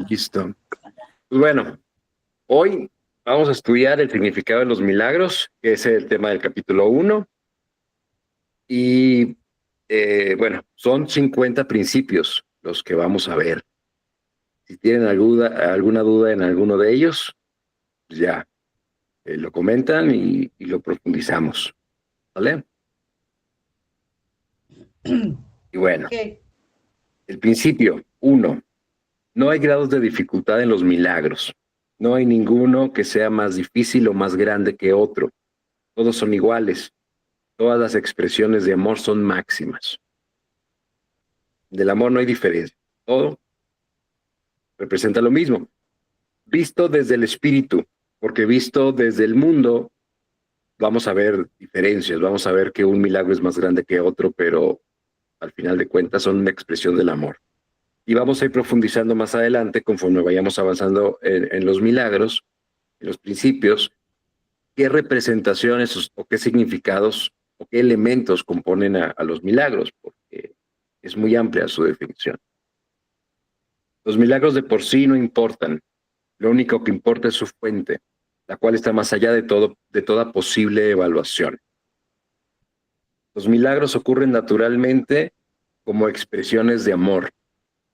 Listo. Pues bueno, hoy vamos a estudiar el significado de los milagros, que es el tema del capítulo 1. Y bueno, son 50 principios los que vamos a ver. Si tienen alguna duda en alguno de ellos, pues ya lo comentan y lo profundizamos. ¿Vale? Y bueno, Ok. el principio 1. No hay grados de dificultad en los milagros. No hay ninguno que sea más difícil o más grande que otro. Todos son iguales. Todas las expresiones de amor son máximas. Del amor no hay diferencia. Todo representa lo mismo. Visto desde el espíritu, porque visto desde el mundo, vamos a ver diferencias, vamos a ver que un milagro es más grande que otro, pero al final de cuentas son una expresión del amor. Y vamos a ir profundizando más adelante, conforme vayamos avanzando en los milagros, en los principios, qué representaciones o qué significados o qué elementos componen a los milagros, porque es muy amplia su definición. Los milagros de por sí no importan, lo único que importa es su fuente, la cual está más allá de toda posible evaluación. Los milagros ocurren naturalmente como expresiones de amor.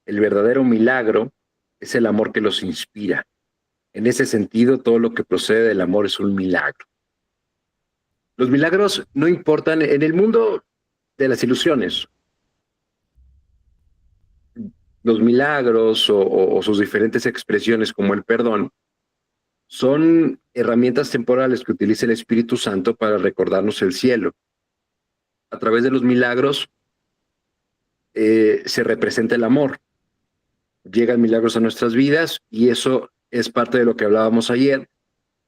El verdadero milagro es el amor que los inspira. En ese sentido, todo lo que procede del amor es un milagro. Los milagros no importan en el mundo de las ilusiones. Los milagros o sus diferentes expresiones como el perdón son herramientas temporales que utiliza el Espíritu Santo para recordarnos el cielo. A través de los milagros se representa el amor. Llegan milagros a nuestras vidas y eso es parte de lo que hablábamos ayer,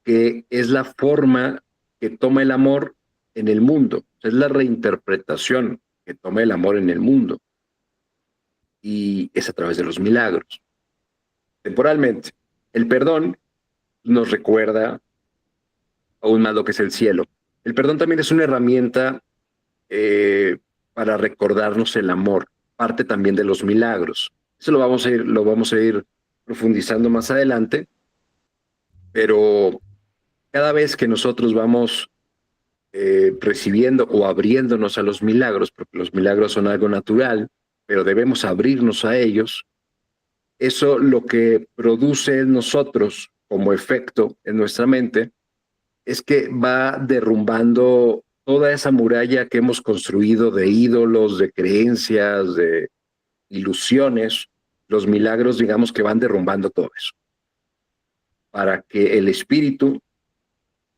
que es la forma que toma el amor en el mundo. Es la reinterpretación que toma el amor en el mundo. Y es a través de los milagros. Temporalmente, el perdón nos recuerda aún más lo que es el cielo. El perdón también es una herramienta para recordarnos el amor, parte también de los milagros. Eso lo vamos a ir profundizando más adelante, pero cada vez que nosotros vamos recibiendo o abriéndonos a los milagros, porque los milagros son algo natural, pero debemos abrirnos a ellos, eso lo que produce en nosotros como efecto en nuestra mente es que va derrumbando toda esa muralla que hemos construido de ídolos, de creencias, de ilusiones. Los milagros, digamos, que van derrumbando todo eso, para que el espíritu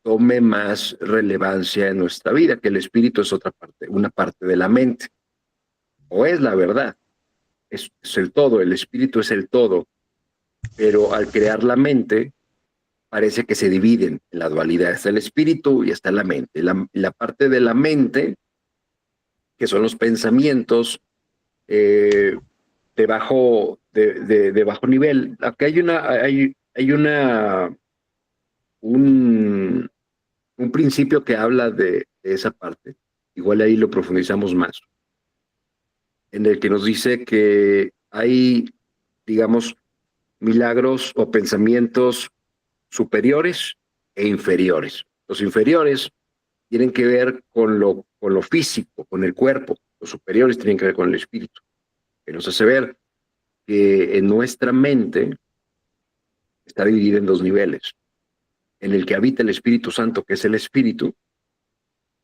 tome más relevancia en nuestra vida, que el espíritu es otra parte, una parte de la mente, o es la verdad, es el todo, el espíritu es el todo, pero al crear la mente, parece que se dividen en la dualidad. Está el espíritu y está la mente. La parte de la mente, que son los pensamientos de bajo nivel. Aquí hay un, un principio que habla de esa parte. Igual ahí lo profundizamos más. En el que nos dice que hay, digamos, milagros o pensamientos superiores e inferiores. Los inferiores tienen que ver con lo físico, con el cuerpo. Los superiores tienen que ver con el espíritu, que nos hace ver que en nuestra mente está dividida en dos niveles, en el que habita el Espíritu Santo, que es el espíritu,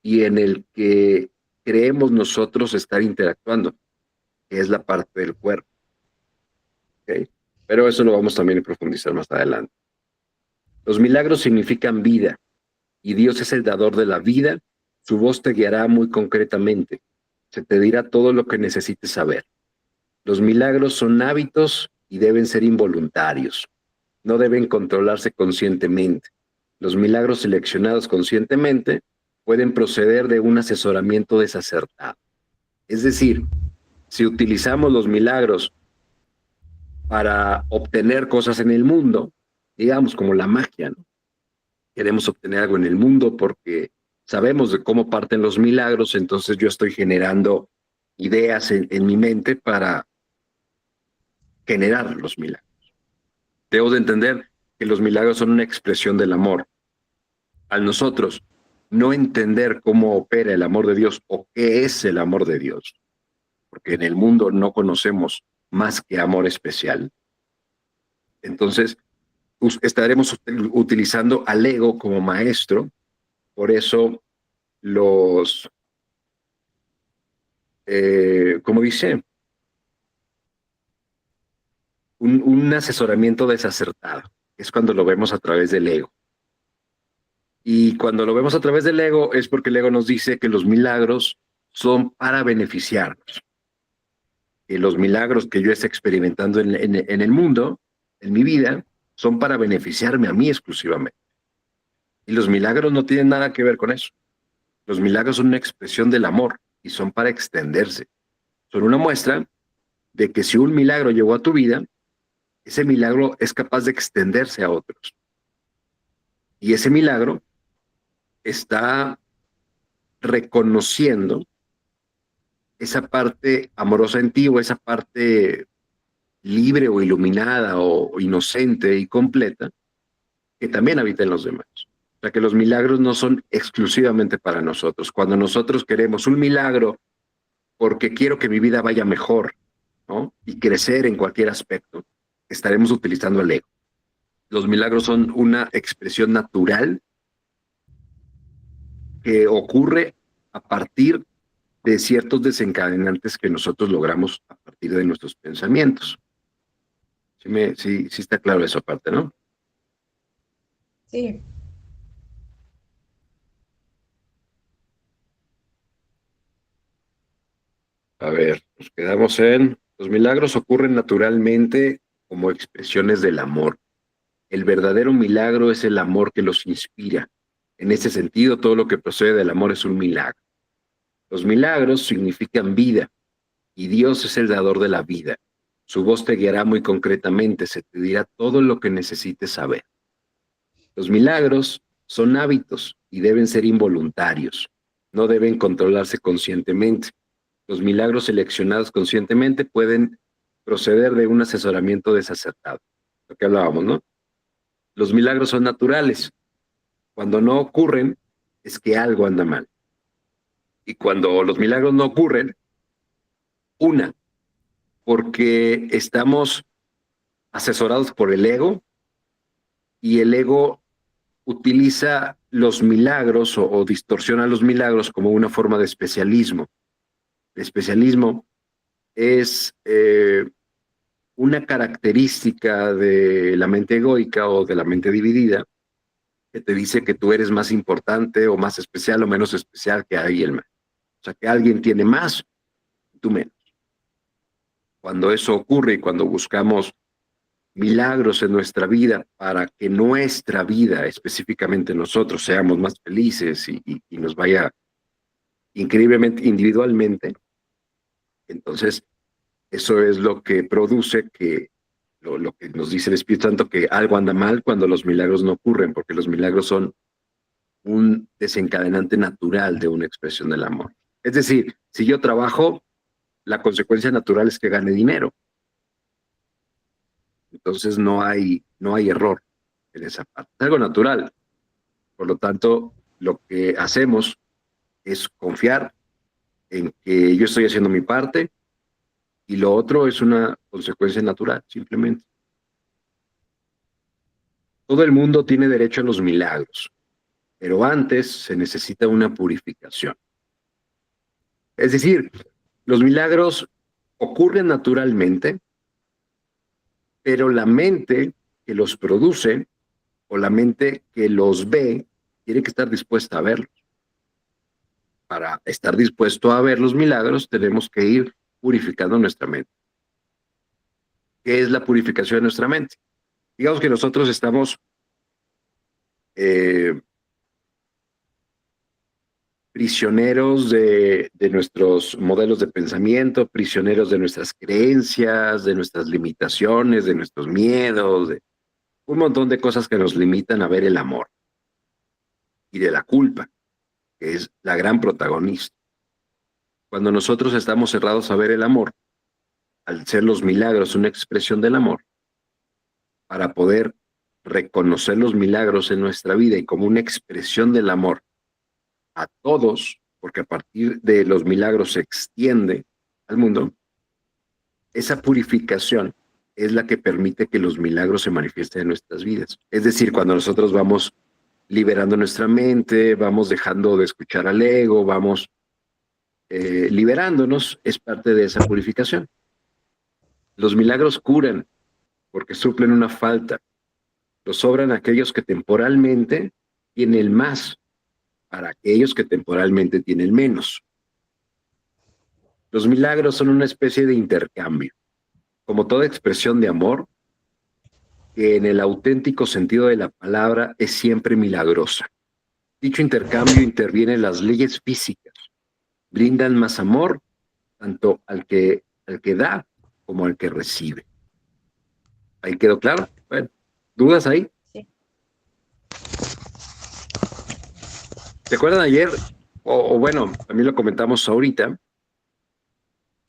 y en el que creemos nosotros estar interactuando, que es la parte del cuerpo. ¿Okay? Pero eso lo vamos también a profundizar más adelante. Los milagros significan vida, y Dios es el dador de la vida. Su voz te guiará muy concretamente. Se te dirá todo lo que necesites saber. Los milagros son hábitos y deben ser involuntarios. No deben controlarse conscientemente. Los milagros seleccionados conscientemente pueden proceder de un asesoramiento desacertado. Es decir, si utilizamos los milagros para obtener cosas en el mundo, digamos como la magia, ¿no? Queremos obtener algo en el mundo porque sabemos de cómo parten los milagros, entonces yo estoy generando ideas en mi mente para generar los milagros. Debemos de entender que los milagros son una expresión del amor. Al nosotros no entender cómo opera el amor de Dios o qué es el amor de Dios, porque en el mundo no conocemos más que amor especial, entonces estaremos utilizando al ego como maestro. Por eso como dice, un asesoramiento desacertado es cuando lo vemos a través del ego. Y cuando lo vemos a través del ego es porque el ego nos dice que los milagros son para beneficiarnos. Que los milagros que yo esté experimentando en el mundo, en mi vida, son para beneficiarme a mí exclusivamente. Y los milagros no tienen nada que ver con eso. Los milagros son una expresión del amor y son para extenderse. Son una muestra de que si un milagro llegó a tu vida, ese milagro es capaz de extenderse a otros. Y ese milagro está reconociendo esa parte amorosa en ti o esa parte libre o iluminada o inocente y completa que también habita en los demás. O sea que los milagros no son exclusivamente para nosotros. Cuando nosotros queremos un milagro porque quiero que mi vida vaya mejor, ¿no? Y crecer en cualquier aspecto, estaremos utilizando el ego. Los milagros son una expresión natural que ocurre a partir de ciertos desencadenantes que nosotros logramos a partir de nuestros pensamientos. Sí está claro esa parte, ¿no? Sí. A ver, nos quedamos en, los milagros ocurren naturalmente como expresiones del amor. El verdadero milagro es el amor que los inspira. En ese sentido, todo lo que procede del amor es un milagro. Los milagros significan vida y Dios es el dador de la vida. Su voz te guiará muy concretamente, se te dirá todo lo que necesites saber. Los milagros son hábitos y deben ser involuntarios, no deben controlarse conscientemente. Los milagros seleccionados conscientemente pueden proceder de un asesoramiento desacertado, lo que hablábamos, ¿no? Los milagros son naturales. Cuando no ocurren, es que algo anda mal. Y cuando los milagros no ocurren, porque estamos asesorados por el ego y el ego utiliza los milagros o distorsiona los milagros como una forma de especialismo. El especialismo es una característica de la mente egoica o de la mente dividida que te dice que tú eres más importante o más especial o menos especial que alguien más. O sea, que alguien tiene más, tú menos. Cuando eso ocurre y cuando buscamos milagros en nuestra vida para que nuestra vida, específicamente nosotros, seamos más felices y nos vaya increíblemente individualmente, entonces eso es lo que produce que lo que nos dice el Espíritu Santo, que algo anda mal cuando los milagros no ocurren, porque los milagros son un desencadenante natural de una expresión del amor. Es decir, si yo trabajo, la consecuencia natural es que gane dinero. Entonces no hay error en esa parte. Es algo natural. Por lo tanto, lo que hacemos es confiar en que yo estoy haciendo mi parte y lo otro es una consecuencia natural, simplemente. Todo el mundo tiene derecho a los milagros, pero antes se necesita una purificación. Es decir, los milagros ocurren naturalmente, pero la mente que los produce o la mente que los ve tiene que estar dispuesta a verlos. Para estar dispuesto a ver los milagros, tenemos que ir purificando nuestra mente. ¿Qué es la purificación de nuestra mente? Digamos que nosotros estamos prisioneros de nuestros modelos de pensamiento, prisioneros de nuestras creencias, de nuestras limitaciones, de nuestros miedos, de un montón de cosas que nos limitan a ver el amor y de la culpa, que es la gran protagonista. Cuando nosotros estamos cerrados a ver el amor, al ser los milagros una expresión del amor, para poder reconocer los milagros en nuestra vida y como una expresión del amor a todos, porque a partir de los milagros se extiende al mundo, esa purificación es la que permite que los milagros se manifiesten en nuestras vidas. Es decir, cuando nosotros vamos liberando nuestra mente, vamos dejando de escuchar al ego, vamos liberándonos, es parte de esa purificación. Los milagros curan porque suplen una falta. Los sobran aquellos que temporalmente tienen más para aquellos que temporalmente tienen menos. Los milagros son una especie de intercambio, como toda expresión de amor, que en el auténtico sentido de la palabra es siempre milagrosa. Dicho intercambio interviene en las leyes físicas, brindan más amor tanto al que da como al que recibe. ¿Ahí quedó claro? Bueno, ¿dudas ahí? Sí. ¿Se acuerdan ayer? O bueno, también lo comentamos ahorita.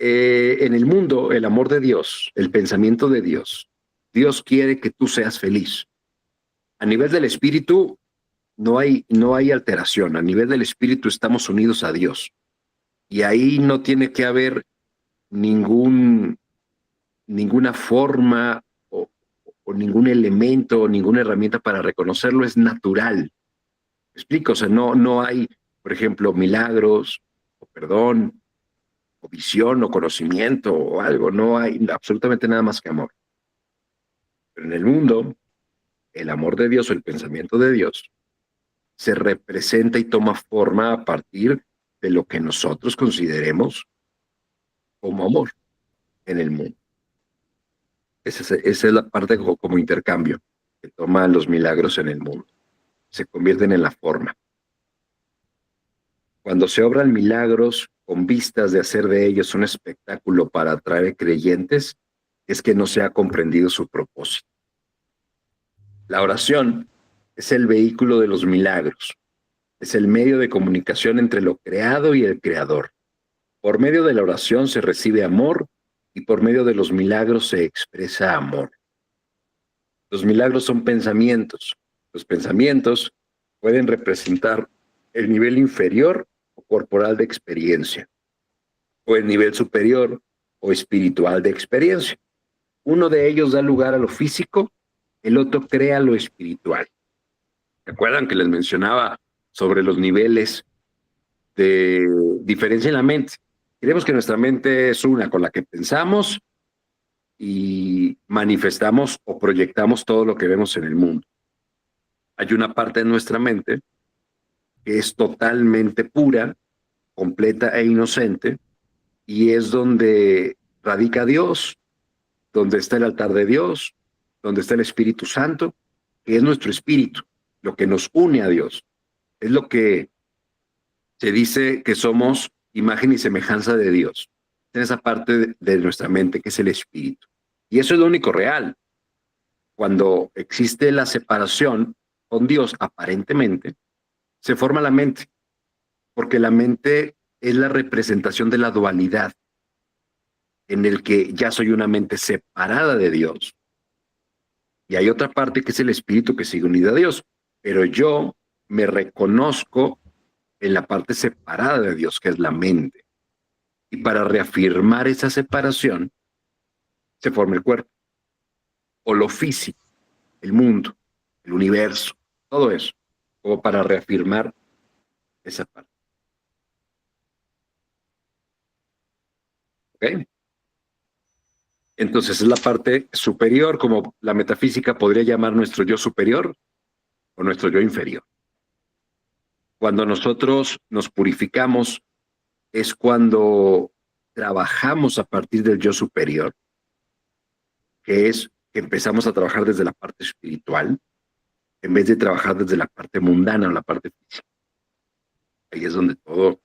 En el mundo, el amor de Dios, el pensamiento de Dios, Dios quiere que tú seas feliz. A nivel del espíritu, no hay alteración. A nivel del espíritu estamos unidos a Dios. Y ahí no tiene que haber ninguna forma o ningún elemento o ninguna herramienta para reconocerlo. Es natural. ¿Me explico? O sea, no hay, por ejemplo, milagros o perdón o visión o conocimiento o algo. No hay absolutamente nada más que amor. Pero en el mundo, el amor de Dios o el pensamiento de Dios se representa y toma forma a partir de lo que nosotros consideremos como amor en el mundo. Esa es la parte como intercambio que toma los milagros en el mundo. Se convierten en la forma. Cuando se obran milagros con vistas de hacer de ellos un espectáculo para atraer creyentes, es que no se ha comprendido su propósito. La oración es el vehículo de los milagros. Es el medio de comunicación entre lo creado y el creador. Por medio de la oración se recibe amor y por medio de los milagros se expresa amor. Los milagros son pensamientos. Los pensamientos pueden representar el nivel inferior o corporal de experiencia, o el nivel superior o espiritual de experiencia. Uno de ellos da lugar a lo físico, el otro crea lo espiritual. ¿Se acuerdan que les mencionaba sobre los niveles de diferencia en la mente? Creemos que nuestra mente es una con la que pensamos y manifestamos o proyectamos todo lo que vemos en el mundo. Hay una parte de nuestra mente que es totalmente pura, completa e inocente, y es donde radica Dios, donde está el altar de Dios, donde está el Espíritu Santo, que es nuestro espíritu, lo que nos une a Dios. Es lo que se dice que somos imagen y semejanza de Dios. En esa parte de nuestra mente que es el espíritu. Y eso es lo único real. Cuando existe la separación con Dios, aparentemente, se forma la mente, porque la mente es la representación de la dualidad, en el que ya soy una mente separada de Dios. Y hay otra parte que es el espíritu que sigue unido a Dios, pero yo me reconozco en la parte separada de Dios, que es la mente. Y para reafirmar esa separación, se forma el cuerpo, o lo físico, el mundo, el universo, todo eso, como para reafirmar esa parte. ¿Ok? Entonces es la parte superior, como la metafísica podría llamar nuestro yo superior o nuestro yo inferior. Cuando nosotros nos purificamos es cuando trabajamos a partir del yo superior, que es que empezamos a trabajar desde la parte espiritual, en vez de trabajar desde la parte mundana o la parte física. Ahí es donde todo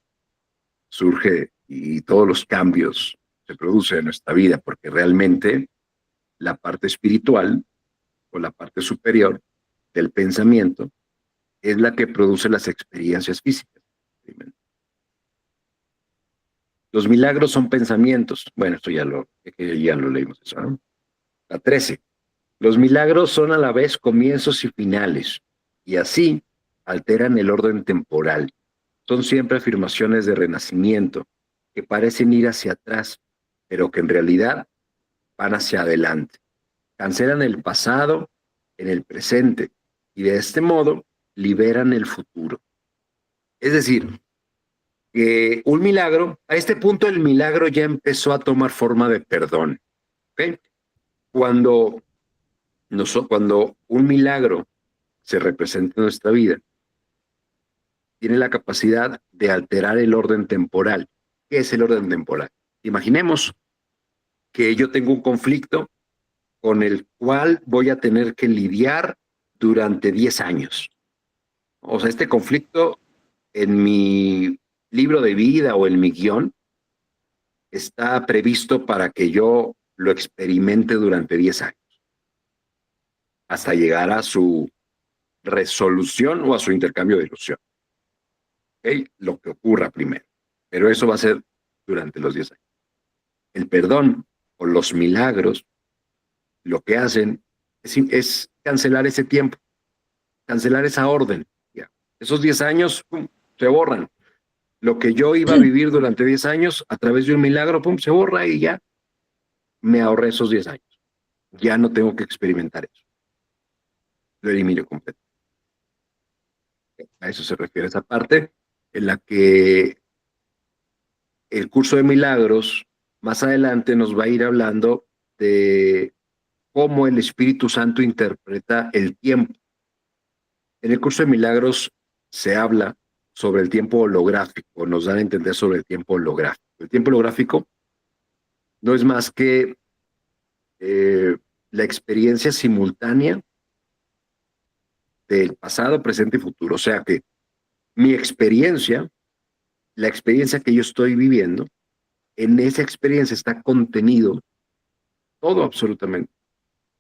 surge y todos los cambios se producen en nuestra vida, porque realmente la parte espiritual o la parte superior del pensamiento es la que produce las experiencias físicas. Los milagros son pensamientos. Bueno, esto ya lo leímos. Eso, ¿no? La 13. Los milagros son a la vez comienzos y finales, y así alteran el orden temporal. Son siempre afirmaciones de renacimiento, que parecen ir hacia atrás, pero que en realidad van hacia adelante. Cancelan el pasado en el presente, y de este modo liberan el futuro. Es decir, que un milagro, a este punto el milagro ya empezó a tomar forma de perdón. ¿Ok? Cuando, cuando un milagro se representa en nuestra vida, tiene la capacidad de alterar el orden temporal. ¿Qué es el orden temporal? Imaginemos que yo tengo un conflicto con el cual voy a tener que lidiar durante 10 años. O sea, este conflicto en mi libro de vida o en mi guión está previsto para que yo lo experimente durante 10 años, hasta llegar a su resolución o a su intercambio de ilusión. ¿Okay? Lo que ocurra primero. Pero eso va a ser durante los 10 años. El perdón o los milagros lo que hacen es cancelar ese tiempo, cancelar esa orden. Ya. Esos 10 años pum, se borran. Lo que yo iba a vivir durante 10 años a través de un milagro, pum, se borra y ya me ahorré esos 10 años. Ya no tengo que experimentar eso. Lo elimino completo. A eso se refiere esa parte en la que el curso de milagros más adelante nos va a ir hablando de cómo el Espíritu Santo interpreta el tiempo. En el curso de milagros se habla sobre el tiempo holográfico, nos dan a entender sobre el tiempo holográfico. El tiempo holográfico no es más que la experiencia simultánea del pasado, presente y futuro. O sea que mi experiencia, la experiencia que yo estoy viviendo, en esa experiencia está contenido todo absolutamente,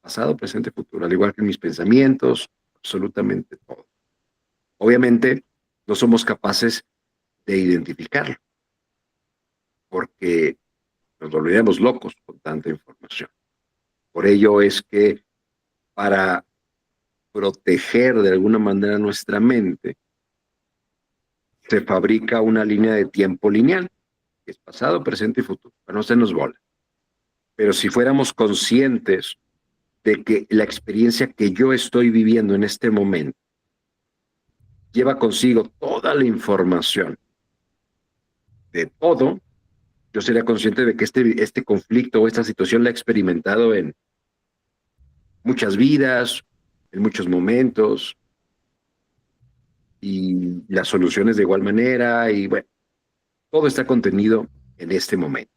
pasado, presente, futuro, al igual que mis pensamientos, absolutamente todo. Obviamente, no somos capaces de identificarlo, porque nos volveríamos locos con tanta información. Por ello es que para proteger de alguna manera nuestra mente, se fabrica una línea de tiempo lineal, que es pasado, presente y futuro, para no hacernos bola. Pero si fuéramos conscientes de que la experiencia que yo estoy viviendo en este momento lleva consigo toda la información de todo, yo sería consciente de que este conflicto o esta situación la he experimentado en muchas vidas, en muchos momentos, y las soluciones de igual manera, y bueno, todo está contenido en este momento.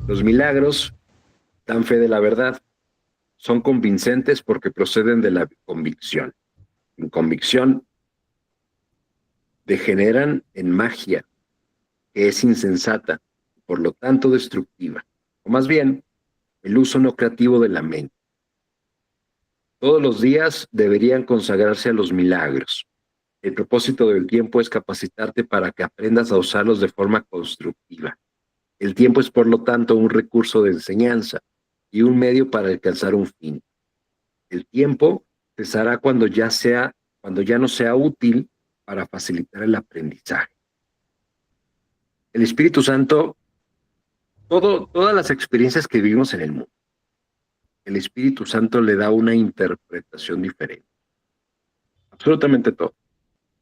Los milagros dan fe de la verdad, son convincentes porque proceden de la convicción. En convicción degeneran en magia, que es insensata, por lo tanto destructiva, o más bien, el uso no creativo de la mente. Todos los días deberían consagrarse a los milagros. El propósito del tiempo es capacitarte para que aprendas a usarlos de forma constructiva. El tiempo es, por lo tanto, un recurso de enseñanza y un medio para alcanzar un fin. El tiempo cesará cuando ya no sea útil para facilitar el aprendizaje. El Espíritu Santo, todas las experiencias que vivimos en el mundo, el Espíritu Santo le da una interpretación diferente. Absolutamente todo.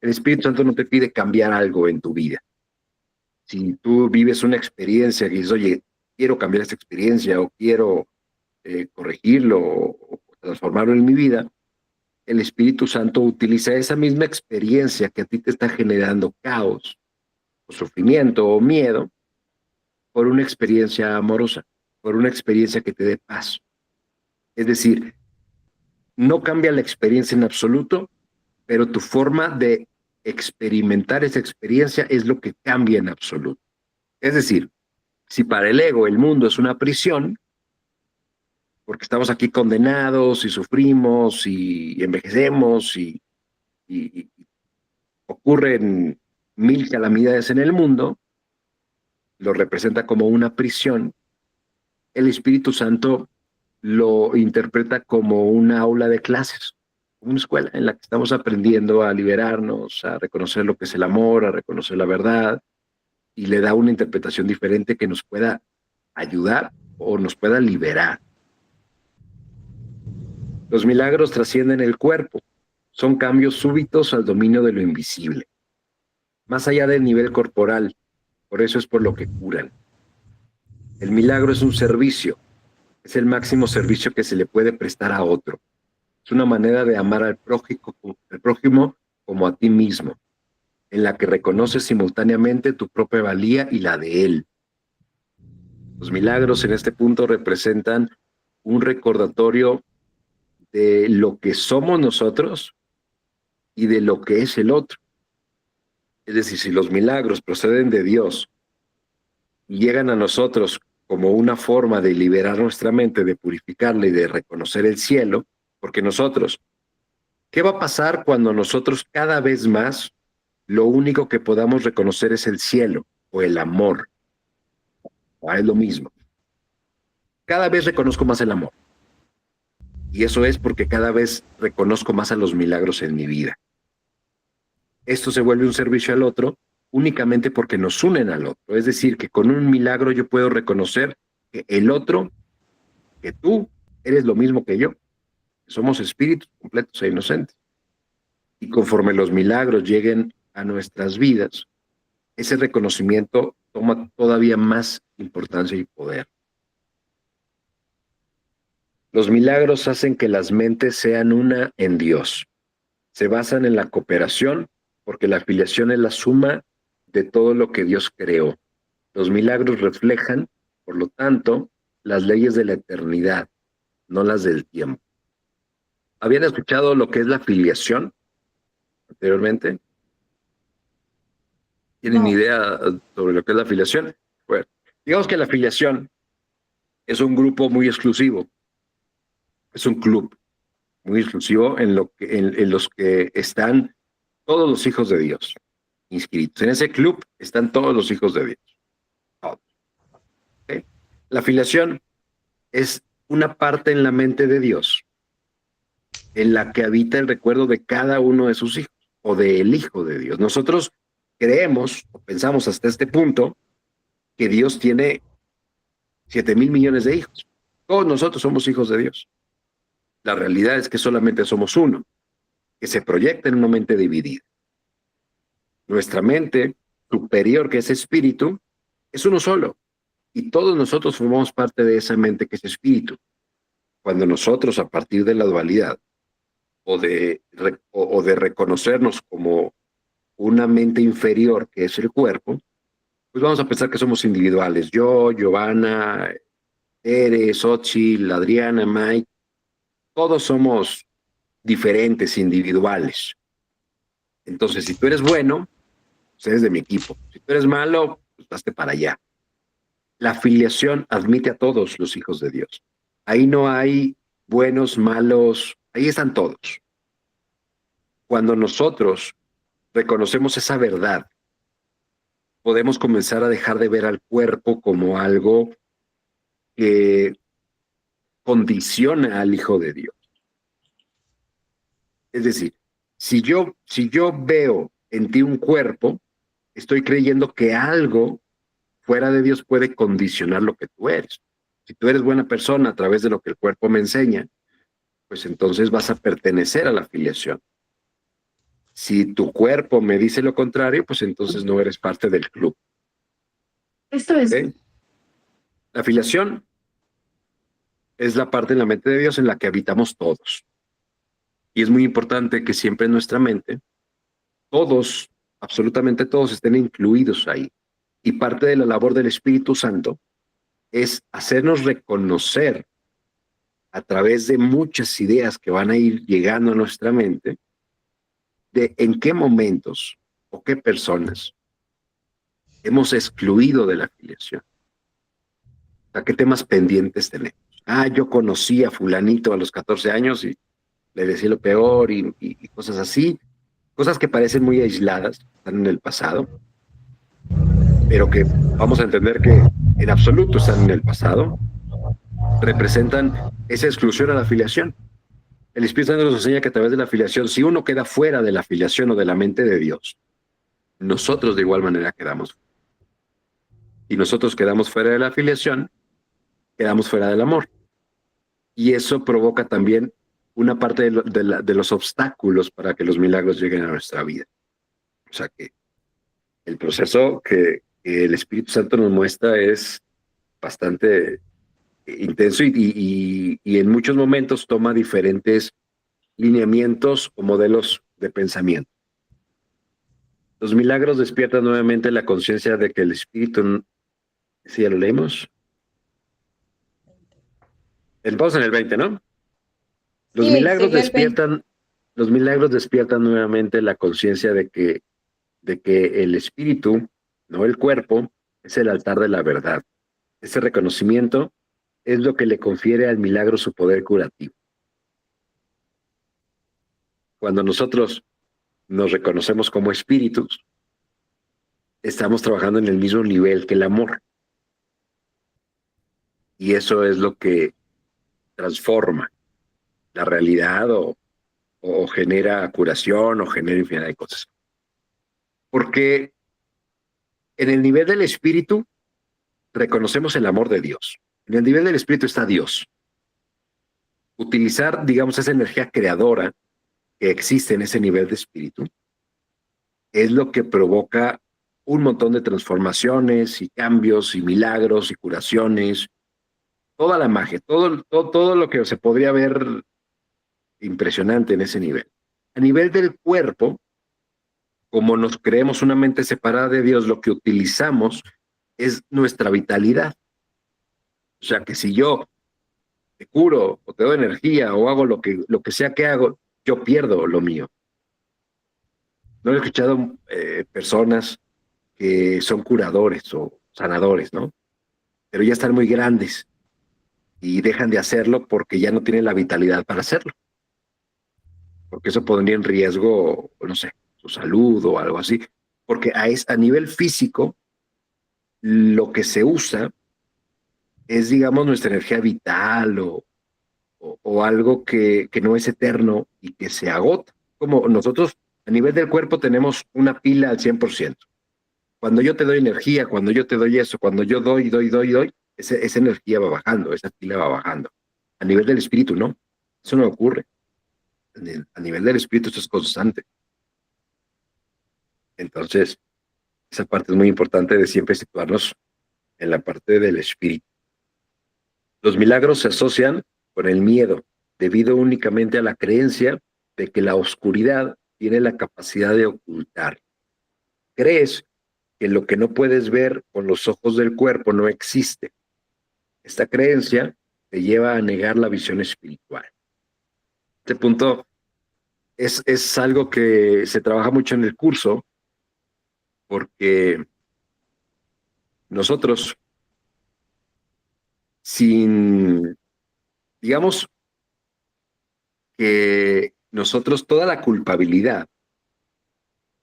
El Espíritu Santo no te pide cambiar algo en tu vida. Si tú vives una experiencia que dices, oye, quiero cambiar esta experiencia o quiero corregirlo o transformarlo en mi vida, el Espíritu Santo utiliza esa misma experiencia que a ti te está generando caos o sufrimiento o miedo por una experiencia amorosa, por una experiencia que te dé paz. Es decir, no cambia la experiencia en absoluto, pero tu forma de experimentar esa experiencia es lo que cambia en absoluto. Es decir, si para el ego el mundo es una prisión, porque estamos aquí condenados y sufrimos y envejecemos y ocurren mil calamidades en el mundo, lo representa como una prisión, el Espíritu Santo lo interpreta como una aula de clases, una escuela en la que estamos aprendiendo a liberarnos, a reconocer lo que es el amor, a reconocer la verdad, y le da una interpretación diferente que nos pueda ayudar o nos pueda liberar. Los milagros trascienden el cuerpo, son cambios súbitos al dominio de lo invisible, más allá del nivel corporal, por eso es por lo que curan. El milagro es un servicio, es el máximo servicio que se le puede prestar a otro. Es una manera de amar al prójimo como a ti mismo, en la que reconoces simultáneamente tu propia valía y la de él. Los milagros en este punto representan un recordatorio de lo que somos nosotros y de lo que es el otro. Es decir, si los milagros proceden de Dios y llegan a nosotros como una forma de liberar nuestra mente, de purificarla y de reconocer el cielo, porque nosotros, ¿qué va a pasar cuando nosotros cada vez más lo único que podamos reconocer es el cielo o el amor? Es lo mismo. Cada vez reconozco más el amor. Y eso es porque cada vez reconozco más a los milagros en mi vida. Esto se vuelve un servicio al otro únicamente porque nos unen al otro. Es decir, que con un milagro yo puedo reconocer que el otro, que tú, eres lo mismo que yo. Somos espíritus completos e inocentes. Y conforme los milagros lleguen a nuestras vidas, ese reconocimiento toma todavía más importancia y poder. Los milagros hacen que las mentes sean una en Dios. Se basan en la cooperación, porque la filiación es la suma de todo lo que Dios creó. Los milagros reflejan, por lo tanto, las leyes de la eternidad, no las del tiempo. ¿Habían escuchado lo que es la filiación anteriormente? ¿Tienen No. idea sobre lo que es la filiación? Bueno, digamos que la filiación es un grupo muy exclusivo. Es un club muy exclusivo en los que están todos los hijos de Dios inscritos. En ese club están todos los hijos de Dios. Todos. ¿Okay? La filiación es una parte en la mente de Dios en la que habita el recuerdo de cada uno de sus hijos o del Hijo de Dios. Nosotros creemos o pensamos hasta este punto que Dios tiene 7,000 millones de hijos. Todos nosotros somos hijos de Dios. La realidad es que solamente somos uno, que se proyecta en una mente dividida. Nuestra mente superior, que es espíritu, es uno solo. Y todos nosotros formamos parte de esa mente que es espíritu. Cuando nosotros, a partir de la dualidad, o de reconocernos como una mente inferior, que es el cuerpo, pues vamos a pensar que somos individuales. Yo, Giovanna, Eres, Xochitl, Adriana, Mike, todos somos diferentes, individuales. Entonces, si tú eres bueno, pues eres de mi equipo. Si tú eres malo, pues hazte para allá. La filiación admite a todos los hijos de Dios. Ahí no hay buenos, malos, ahí están todos. Cuando nosotros reconocemos esa verdad, podemos comenzar a dejar de ver al cuerpo como algo que condiciona al Hijo de Dios. Es decir, si yo veo en ti un cuerpo, estoy creyendo que algo fuera de Dios puede condicionar lo que tú eres. Si tú eres buena persona a través de lo que el cuerpo me enseña, pues entonces vas a pertenecer a la filiación. Si tu cuerpo me dice lo contrario, pues entonces no eres parte del club. Esto es. ¿Okay? La filiación es la parte en la mente de Dios en la que habitamos todos. Y es muy importante que siempre en nuestra mente, todos, absolutamente todos, estén incluidos ahí. Y parte de la labor del Espíritu Santo es hacernos reconocer a través de muchas ideas que van a ir llegando a nuestra mente, de en qué momentos o qué personas hemos excluido de la filiación. O sea, ¿qué temas pendientes tenemos? Yo conocí a fulanito a los 14 años y le decía lo peor y cosas así. Cosas que parecen muy aisladas, están en el pasado, pero que vamos a entender que en absoluto están en el pasado. representan esa exclusión a la filiación. El Espíritu Santo nos enseña que a través de la filiación, si uno queda fuera de la filiación o de la mente de Dios, nosotros de igual manera quedamos. Si nosotros quedamos fuera de la filiación, quedamos fuera del amor. Y eso provoca también una parte de los obstáculos para que los milagros lleguen a nuestra vida. O sea que el proceso que el Espíritu Santo nos muestra es bastante intenso y en muchos momentos toma diferentes lineamientos o modelos de pensamiento. Los milagros despiertan nuevamente la conciencia de que el Espíritu, ¿sí ya lo leímos? Vamos en el 20, ¿no? Los Sí, milagros sería el 20. los milagros despiertan nuevamente la conciencia de que el espíritu, no el cuerpo, es el altar de la verdad. Ese reconocimiento es lo que le confiere al milagro su poder curativo. Cuando nosotros nos reconocemos como espíritus, estamos trabajando en el mismo nivel que el amor. Y eso es lo que transforma la realidad o genera curación o genera infinidad de cosas. Porque en el nivel del espíritu reconocemos el amor de Dios. En el nivel del espíritu está Dios. Utilizar, digamos, esa energía creadora que existe en ese nivel de espíritu es lo que provoca un montón de transformaciones y cambios y milagros y curaciones, toda la magia, todo lo que se podría ver impresionante en ese nivel. A nivel del cuerpo, como nos creemos una mente separada de Dios, lo que utilizamos es nuestra vitalidad. O sea que si yo te curo o te doy energía o hago lo que sea que hago, yo pierdo lo mío. No he escuchado personas que son curadores o sanadores, ¿no? Pero ya están muy grandes y dejan de hacerlo porque ya no tienen la vitalidad para hacerlo. Porque eso pondría en riesgo, no sé, su salud o algo así. Porque a nivel físico, lo que se usa es, digamos, nuestra energía vital o algo que no es eterno y que se agota. Como nosotros a nivel del cuerpo tenemos una pila al 100%. Cuando yo te doy energía, cuando yo te doy eso, cuando yo doy, esa energía va bajando, esa pila va bajando. A nivel del espíritu, no. Eso no ocurre. A nivel del espíritu esto es constante. Entonces, esa parte es muy importante de siempre situarnos en la parte del espíritu. Los milagros se asocian con el miedo, debido únicamente a la creencia de que la oscuridad tiene la capacidad de ocultar. Crees que lo que no puedes ver con los ojos del cuerpo no existe. Esta creencia te lleva a negar la visión espiritual. Este punto es algo que se trabaja mucho en el curso, porque nosotros, digamos que nosotros toda la culpabilidad,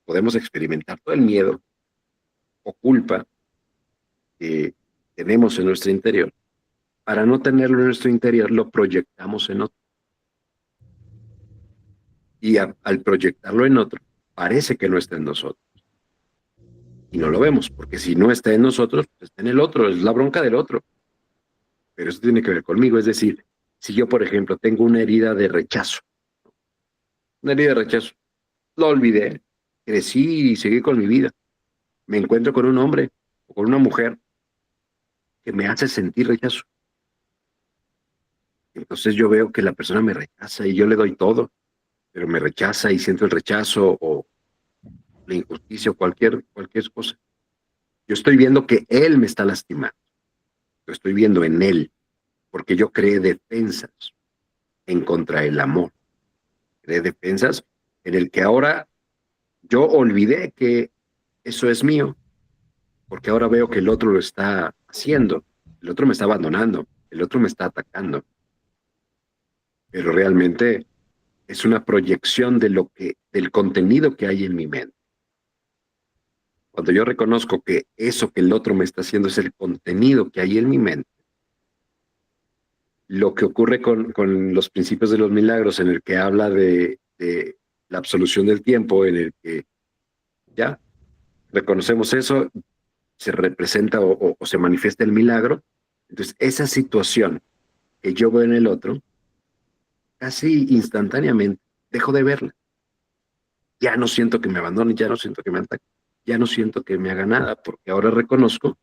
podemos experimentar todo el miedo o culpa que tenemos en nuestro interior. Para no tenerlo en nuestro interior, lo proyectamos en otro. Y al proyectarlo en otro, parece que no está en nosotros. Y no lo vemos, porque si no está en nosotros, pues está en el otro, es la bronca del otro. Pero eso tiene que ver conmigo. Es decir, si yo, por ejemplo, tengo una herida de rechazo, lo olvidé, crecí y seguí con mi vida. Me encuentro con un hombre o con una mujer que me hace sentir rechazo. Entonces yo veo que la persona me rechaza y yo le doy todo, pero me rechaza y siento el rechazo o la injusticia o cualquier cosa. Yo estoy viendo que él me está lastimando. Lo estoy viendo en él, porque yo creé defensas en contra del amor. Creé defensas en el que ahora yo olvidé que eso es mío, porque ahora veo que el otro lo está haciendo, el otro me está abandonando, el otro me está atacando. Pero realmente es una proyección del contenido que hay en mi mente. Cuando yo reconozco que eso que el otro me está haciendo es el contenido que hay en mi mente, lo que ocurre con los principios de los milagros, en el que habla de la absolución del tiempo, en el que ya reconocemos eso, se representa o se manifiesta el milagro. Entonces, esa situación que yo veo en el otro, casi instantáneamente, dejo de verla. Ya no siento que me abandonen, ya no siento que me ataquen, ya no siento que me haga nada, porque ahora reconozco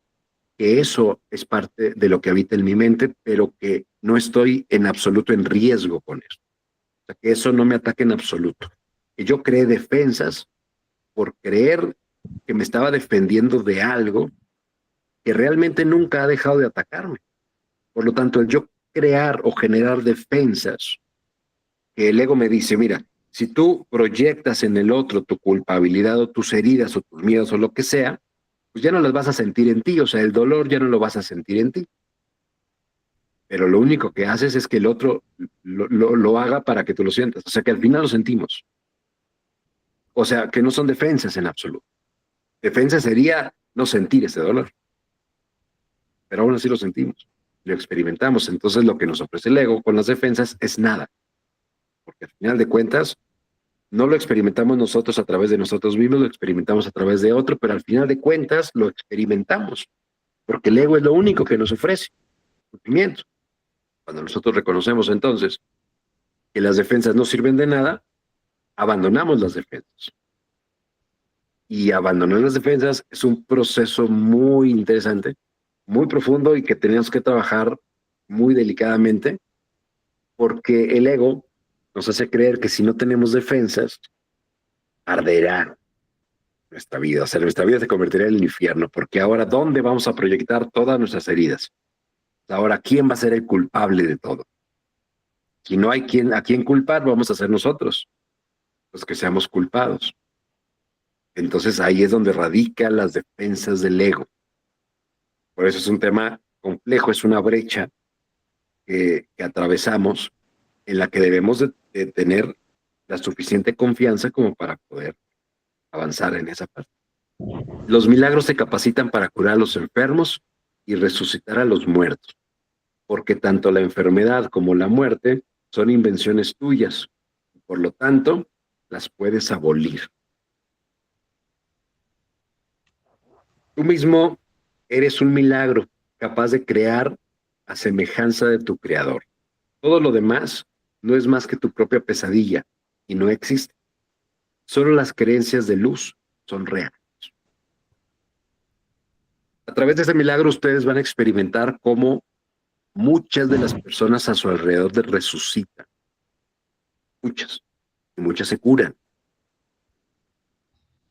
que eso es parte de lo que habita en mi mente, pero que no estoy en absoluto en riesgo con eso. O sea, que eso no me ataque en absoluto. Que yo creé defensas por creer que me estaba defendiendo de algo que realmente nunca ha dejado de atacarme. Por lo tanto, el yo crear o generar defensas, que el ego me dice, mira, si tú proyectas en el otro tu culpabilidad o tus heridas o tus miedos o lo que sea, pues ya no las vas a sentir en ti, o sea, el dolor ya no lo vas a sentir en ti. Pero lo único que haces es que el otro lo haga para que tú lo sientas, o sea, que al final lo sentimos. O sea, que no son defensas en absoluto. Defensa sería no sentir ese dolor, pero aún así lo sentimos, lo experimentamos. Entonces lo que nos ofrece el ego con las defensas es nada, porque al final de cuentas no lo experimentamos nosotros a través de nosotros mismos, lo experimentamos a través de otro, pero al final de cuentas lo experimentamos, porque el ego es lo único que nos ofrece sufrimiento. Cuando nosotros reconocemos entonces que las defensas no sirven de nada, abandonamos las defensas. Y abandonar las defensas es un proceso muy interesante, muy profundo y que tenemos que trabajar muy delicadamente, porque el ego nos hace creer que si no tenemos defensas, arderá nuestra vida. O sea, nuestra vida se convertirá en el infierno, porque ahora, ¿dónde vamos a proyectar todas nuestras heridas? Ahora, ¿quién va a ser el culpable de todo? Si no hay a quien culpar, vamos a ser nosotros, los que seamos culpados. Entonces ahí es donde radican las defensas del ego. Por eso es un tema complejo, es una brecha que atravesamos, en la que debemos de tener la suficiente confianza como para poder avanzar en esa parte. Los milagros se capacitan para curar a los enfermos y resucitar a los muertos, porque tanto la enfermedad como la muerte son invenciones tuyas. Por lo tanto, las puedes abolir. Tú mismo eres un milagro capaz de crear a semejanza de tu creador. Todo lo demás no es más que tu propia pesadilla y no existe. Solo las creencias de luz son reales. A través de ese milagro ustedes van a experimentar cómo muchas de las personas a su alrededor resucitan. Muchas. Y muchas se curan.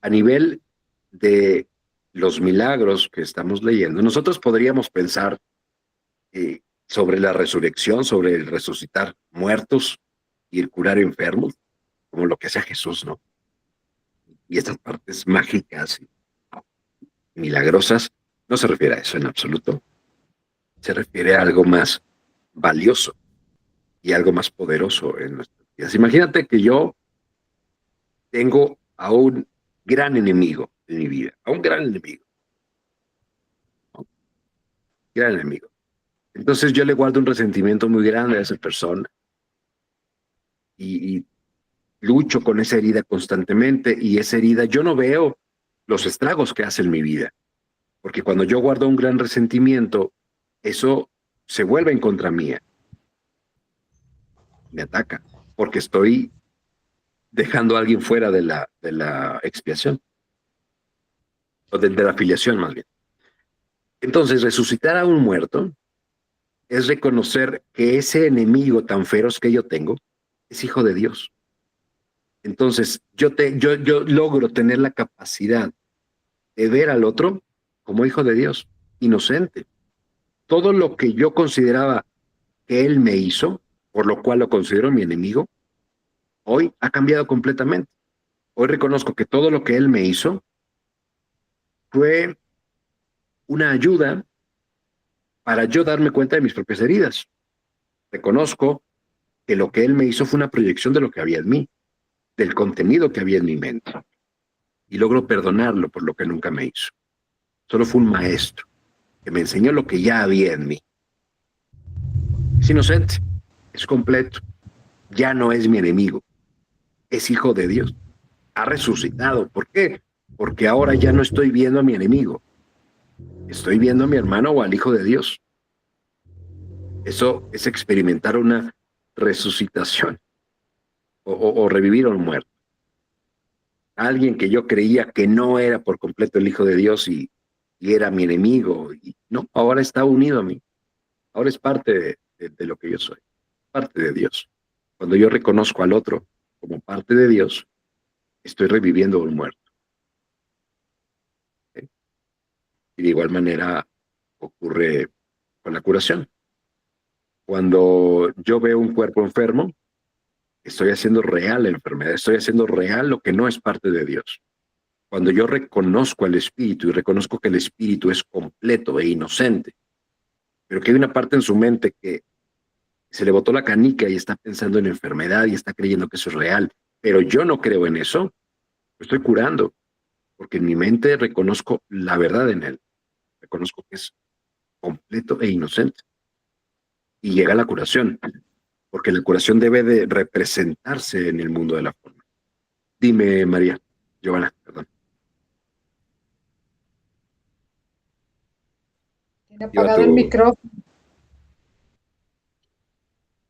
A nivel de los milagros que estamos leyendo, nosotros podríamos pensar sobre la resurrección, sobre el resucitar muertos y el curar enfermos, como lo que hace Jesús, ¿no? Y estas partes mágicas y milagrosas, no se refiere a eso en absoluto. Se refiere a algo más valioso y algo más poderoso en nuestras vidas. Imagínate que yo tengo a un gran enemigo en mi vida, a un gran enemigo, ¿no? Gran enemigo. Entonces yo le guardo un resentimiento muy grande a esa persona y lucho con esa herida constantemente, y esa herida yo no veo los estragos que hace en mi vida, porque cuando yo guardo un gran resentimiento, eso se vuelve en contra mía, me ataca, porque estoy dejando a alguien fuera de la expiación, o de la afiliación más bien. Entonces, resucitar a un muerto es reconocer que ese enemigo tan feroz que yo tengo es hijo de Dios. Entonces, yo logro tener la capacidad de ver al otro como hijo de Dios, inocente. Todo lo que yo consideraba que él me hizo, por lo cual lo considero mi enemigo, hoy ha cambiado completamente. Hoy reconozco que todo lo que él me hizo fue una ayuda para yo darme cuenta de mis propias heridas. Reconozco que lo que él me hizo fue una proyección de lo que había en mí, del contenido que había en mi mente. Y logro perdonarlo por lo que nunca me hizo. Solo fue un maestro que me enseñó lo que ya había en mí. Es inocente, es completo, ya no es mi enemigo, es hijo de Dios, ha resucitado. ¿Por qué? Porque ahora ya no estoy viendo a mi enemigo, estoy viendo a mi hermano o al hijo de Dios. Eso es experimentar una resucitación o revivir a un muerto. Alguien que yo creía que no era por completo el hijo de Dios y era mi enemigo, y no, ahora está unido a mí, ahora es parte de lo que yo soy, parte de Dios. Cuando yo reconozco al otro como parte de Dios, estoy reviviendo a un muerto. ¿Sí? Y de igual manera ocurre con la curación. Cuando yo veo un cuerpo enfermo, estoy haciendo real la enfermedad, estoy haciendo real lo que no es parte de Dios. Cuando yo reconozco al espíritu y reconozco que el espíritu es completo e inocente, pero que hay una parte en su mente que se le botó la canica y está pensando en enfermedad y está creyendo que eso es real, pero yo no creo en eso, lo estoy curando, porque en mi mente reconozco la verdad en él, reconozco que es completo e inocente. Y llega la curación, porque la curación debe de representarse en el mundo de la forma. Dime, María, Giovanna, perdón. Tiene Lleva apagado el tu micrófono.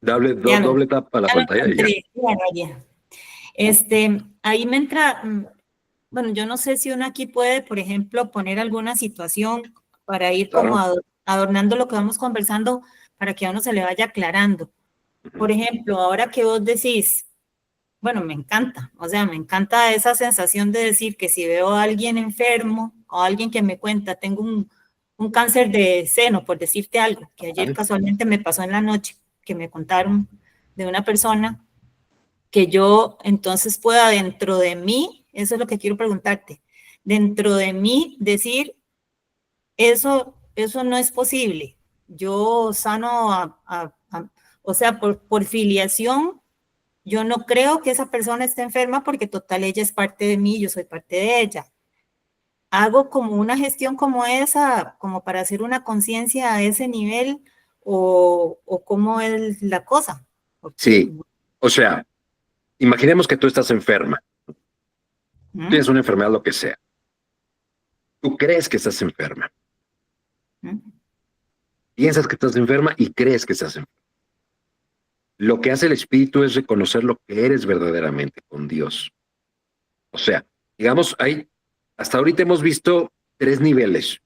Ya no, doble tapa a la ya lo pantalla y ya. encontré. Ya. Ahí me entra, bueno, yo no sé si uno aquí puede, por ejemplo, poner alguna situación para ir como Claro. adornando lo que vamos conversando para que a uno se le vaya aclarando. Por ejemplo, ahora que vos decís, bueno, me encanta, o sea, me encanta esa sensación de decir que si veo a alguien enfermo o a alguien que me cuenta, tengo un cáncer de seno, por decirte algo, que ayer casualmente me pasó en la noche, que me contaron de una persona que yo entonces pueda dentro de mí, eso es lo que quiero preguntarte, dentro de mí decir, eso no es posible. Yo sano o sea, por filiación, yo no creo que esa persona esté enferma porque total ella es parte de mí, yo soy parte de ella. Hago como una gestión como esa, como para hacer una conciencia a ese nivel o cómo es la cosa. Sí, o sea, imaginemos que tú estás enferma, tienes una enfermedad, lo que sea. Tú crees que estás enferma. Piensas que estás enferma y crees que estás enferma. Lo que hace el espíritu es reconocer lo que eres verdaderamente con Dios. O sea, digamos, hasta ahorita hemos visto 3 niveles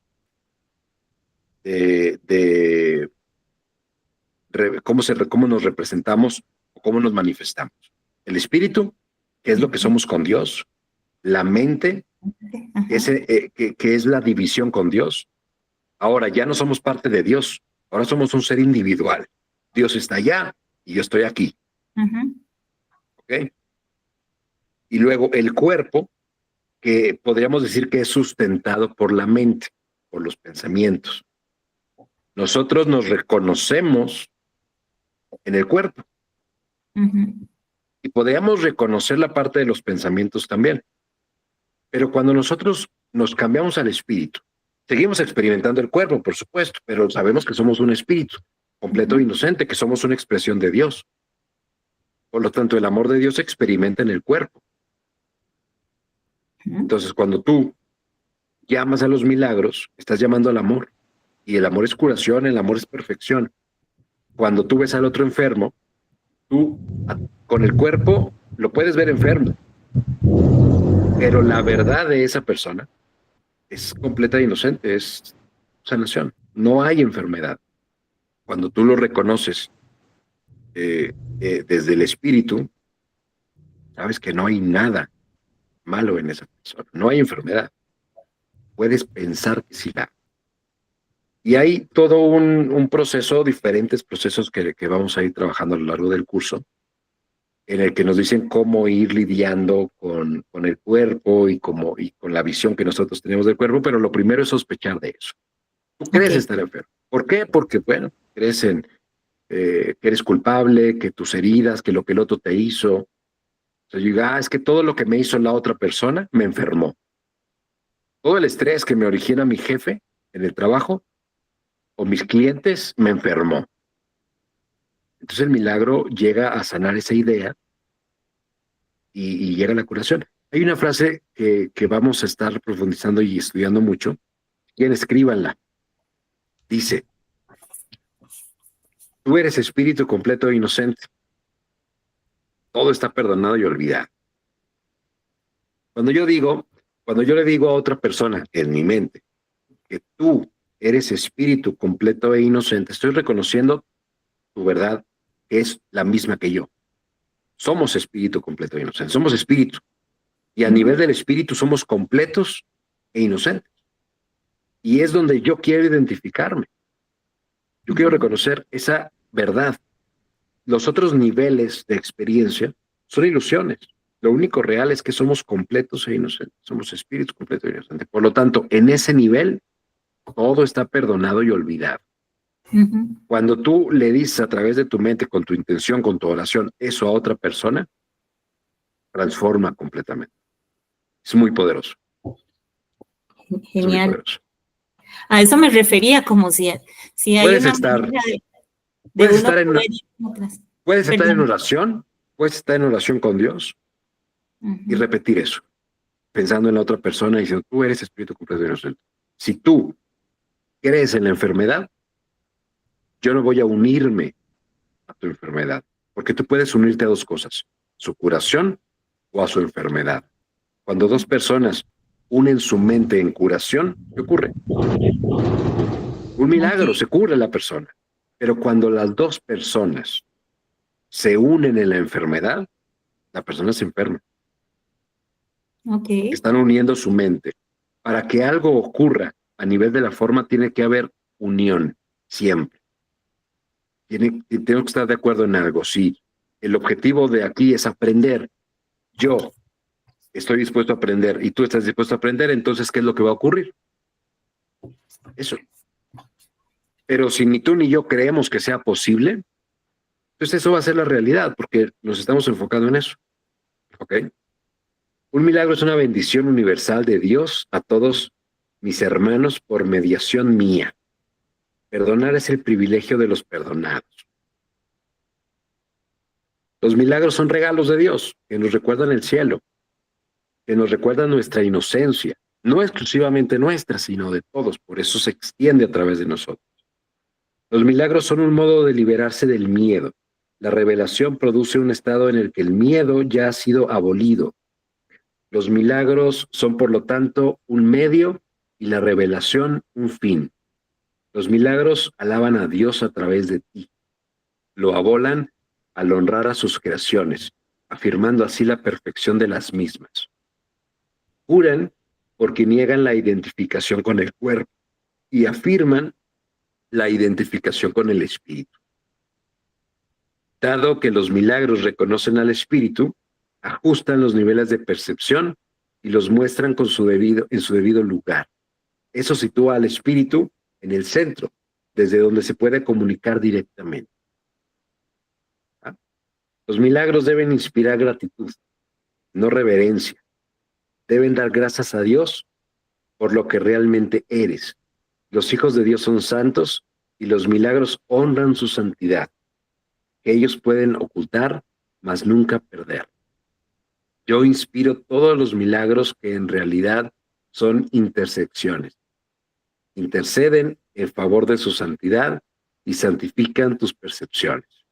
de cómo nos representamos o cómo nos manifestamos. El espíritu, que es lo que somos con Dios. La mente, que es la división con Dios. Ahora ya no somos parte de Dios, ahora somos un ser individual. Dios está allá y yo estoy aquí. ¿Ok? Y luego el cuerpo, que podríamos decir que es sustentado por la mente, por los pensamientos. Nosotros nos reconocemos en el cuerpo. Y podríamos reconocer la parte de los pensamientos también. Pero cuando nosotros nos cambiamos al espíritu, seguimos experimentando el cuerpo, por supuesto, pero sabemos que somos un espíritu completo e inocente, que somos una expresión de Dios. Por lo tanto, el amor de Dios se experimenta en el cuerpo. Entonces, cuando tú llamas a los milagros, estás llamando al amor. Y el amor es curación, el amor es perfección. Cuando tú ves al otro enfermo, tú con el cuerpo lo puedes ver enfermo. Pero la verdad de esa persona es completa e inocente, es sanación. No hay enfermedad. Cuando tú lo reconoces desde el espíritu, sabes que no hay nada malo en esa persona. No hay enfermedad. Puedes pensar que sí la hay. Y hay todo un proceso, diferentes procesos que vamos a ir trabajando a lo largo del curso, en el que nos dicen cómo ir lidiando con el cuerpo y con la visión que nosotros tenemos del cuerpo, pero lo primero es sospechar de eso. Tú crees estar enfermo. ¿Por qué? Porque, bueno, crees que eres culpable, que tus heridas, que lo que el otro te hizo. O sea, yo digo, es que todo lo que me hizo la otra persona me enfermó. Todo el estrés que me origina mi jefe en el trabajo o mis clientes me enfermó. Entonces el milagro llega a sanar esa idea y llega la curación. Hay una frase que vamos a estar profundizando y estudiando mucho. Bien, escríbanla. Dice, tú eres espíritu completo e inocente. Todo está perdonado y olvidado. Cuando yo le digo a otra persona en mi mente que tú eres espíritu completo e inocente, estoy reconociendo tu verdad, que es la misma que yo. Somos espíritu completo e inocente. Somos espíritu. Y a nivel del espíritu somos completos e inocentes. Y es donde yo quiero identificarme. Yo quiero reconocer esa verdad. Los otros niveles de experiencia son ilusiones. Lo único real es que somos completos e inocentes. Somos espíritus completos e inocentes. Por lo tanto, en ese nivel, todo está perdonado y olvidado. Cuando tú le dices a través de tu mente, con tu intención, con tu oración, eso a otra persona, transforma completamente. Es muy poderoso. Genial. Muy poderoso. A eso me refería, como si hay Puedes una estar, manera puedes uno estar en, poder ir otras. puedes estar en Perdón. oración, puedes estar en oración con Dios y repetir eso, pensando en la otra persona y diciendo, tú eres espíritu completo e inocente. Si tú crees en la enfermedad, yo no voy a unirme a tu enfermedad, porque tú puedes unirte a dos cosas, su curación o a su enfermedad. Cuando dos personas unen su mente en curación, ¿qué ocurre? Un milagro, se cura la persona. Pero cuando las dos personas se unen en la enfermedad, la persona se enferma. Están uniendo su mente. Para que algo ocurra a nivel de la forma, tiene que haber unión, siempre. Tengo que estar de acuerdo en algo. Si el objetivo de aquí es aprender, yo estoy dispuesto a aprender y tú estás dispuesto a aprender, entonces, ¿qué es lo que va a ocurrir? Eso. Pero si ni tú ni yo creemos que sea posible, pues eso va a ser la realidad, porque nos estamos enfocando en eso. ¿Ok? Un milagro es una bendición universal de Dios a todos mis hermanos por mediación mía. Perdonar es el privilegio de los perdonados. Los milagros son regalos de Dios que nos recuerdan el cielo, que nos recuerdan nuestra inocencia, no exclusivamente nuestra, sino de todos. Por eso se extiende a través de nosotros. Los milagros son un modo de liberarse del miedo. La revelación produce un estado en el que el miedo ya ha sido abolido. Los milagros son, por lo tanto, un medio y la revelación un fin. Los milagros alaban a Dios a través de ti. Lo abolan al honrar a sus creaciones, afirmando así la perfección de las mismas. Curan porque niegan la identificación con el cuerpo y afirman la identificación con el espíritu. Dado que los milagros reconocen al espíritu, ajustan los niveles de percepción y los muestran en su debido lugar. Eso sitúa al espíritu en el centro, desde donde se puede comunicar directamente. ¿Ah? Los milagros deben inspirar gratitud, no reverencia. Deben dar gracias a Dios por lo que realmente eres. Los hijos de Dios son santos y los milagros honran su santidad, que ellos pueden ocultar, mas nunca perder. Yo inspiro todos los milagros que en realidad son intersecciones. Interceden en favor de su santidad y santifican tus percepciones.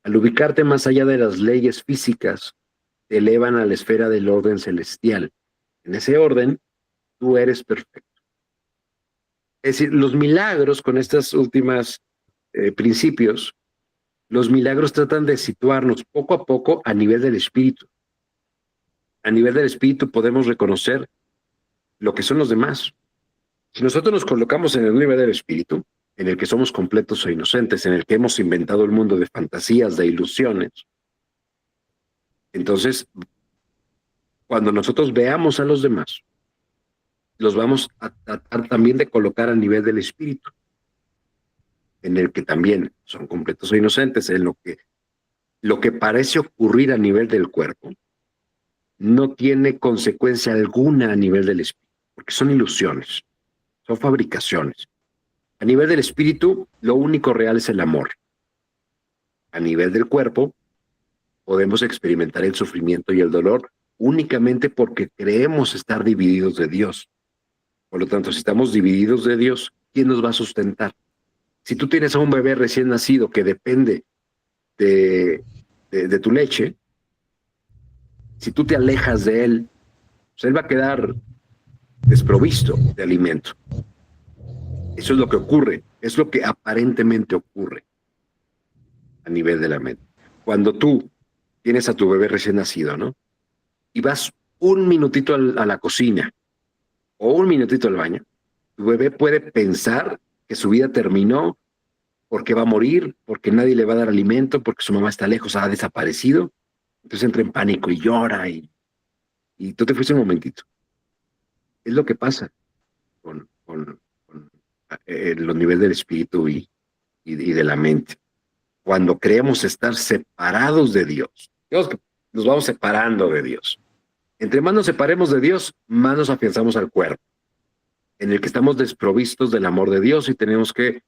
Al ubicarte más allá de las leyes físicas, te elevan a la esfera del orden celestial. En ese orden, tú eres perfecto. Es decir, los milagros, con estos últimos principios, los milagros tratan de situarnos poco a poco a nivel del espíritu. A nivel del espíritu podemos reconocer lo que son los demás. Si nosotros nos colocamos en el nivel del espíritu, en el que somos completos e inocentes, en el que hemos inventado el mundo de fantasías, de ilusiones, entonces, cuando nosotros veamos a los demás, los vamos a tratar también de colocar a nivel del espíritu, en el que también son completos e inocentes, en lo que parece ocurrir a nivel del cuerpo, no tiene consecuencia alguna a nivel del espíritu, porque son ilusiones, son fabricaciones. A nivel del espíritu, lo único real es el amor. a nivel del cuerpo, podemos experimentar el sufrimiento y el dolor únicamente porque creemos estar divididos de Dios. Por lo tanto, si estamos divididos de Dios, ¿quién nos va a sustentar? Si tú tienes a un bebé recién nacido que depende de tu leche, si tú te alejas de él, pues él va a quedar desprovisto de alimento. Eso es lo que ocurre, es lo que aparentemente ocurre a nivel de la mente. Cuando tú tienes a tu bebé recién nacido, ¿no? Y vas un minutito a la cocina o un minutito al baño, tu bebé puede pensar que su vida terminó porque va a morir, porque nadie le va a dar alimento, porque su mamá está lejos, ha desaparecido. Entonces entra en pánico y llora y tú te fuiste un momentito. Es lo que pasa con los niveles del espíritu y de la mente. Cuando creemos estar separados de Dios, Dios, nos vamos separando de Dios. Entre más nos separemos de Dios, más nos afianzamos al cuerpo, en el que estamos desprovistos del amor de Dios y tenemos que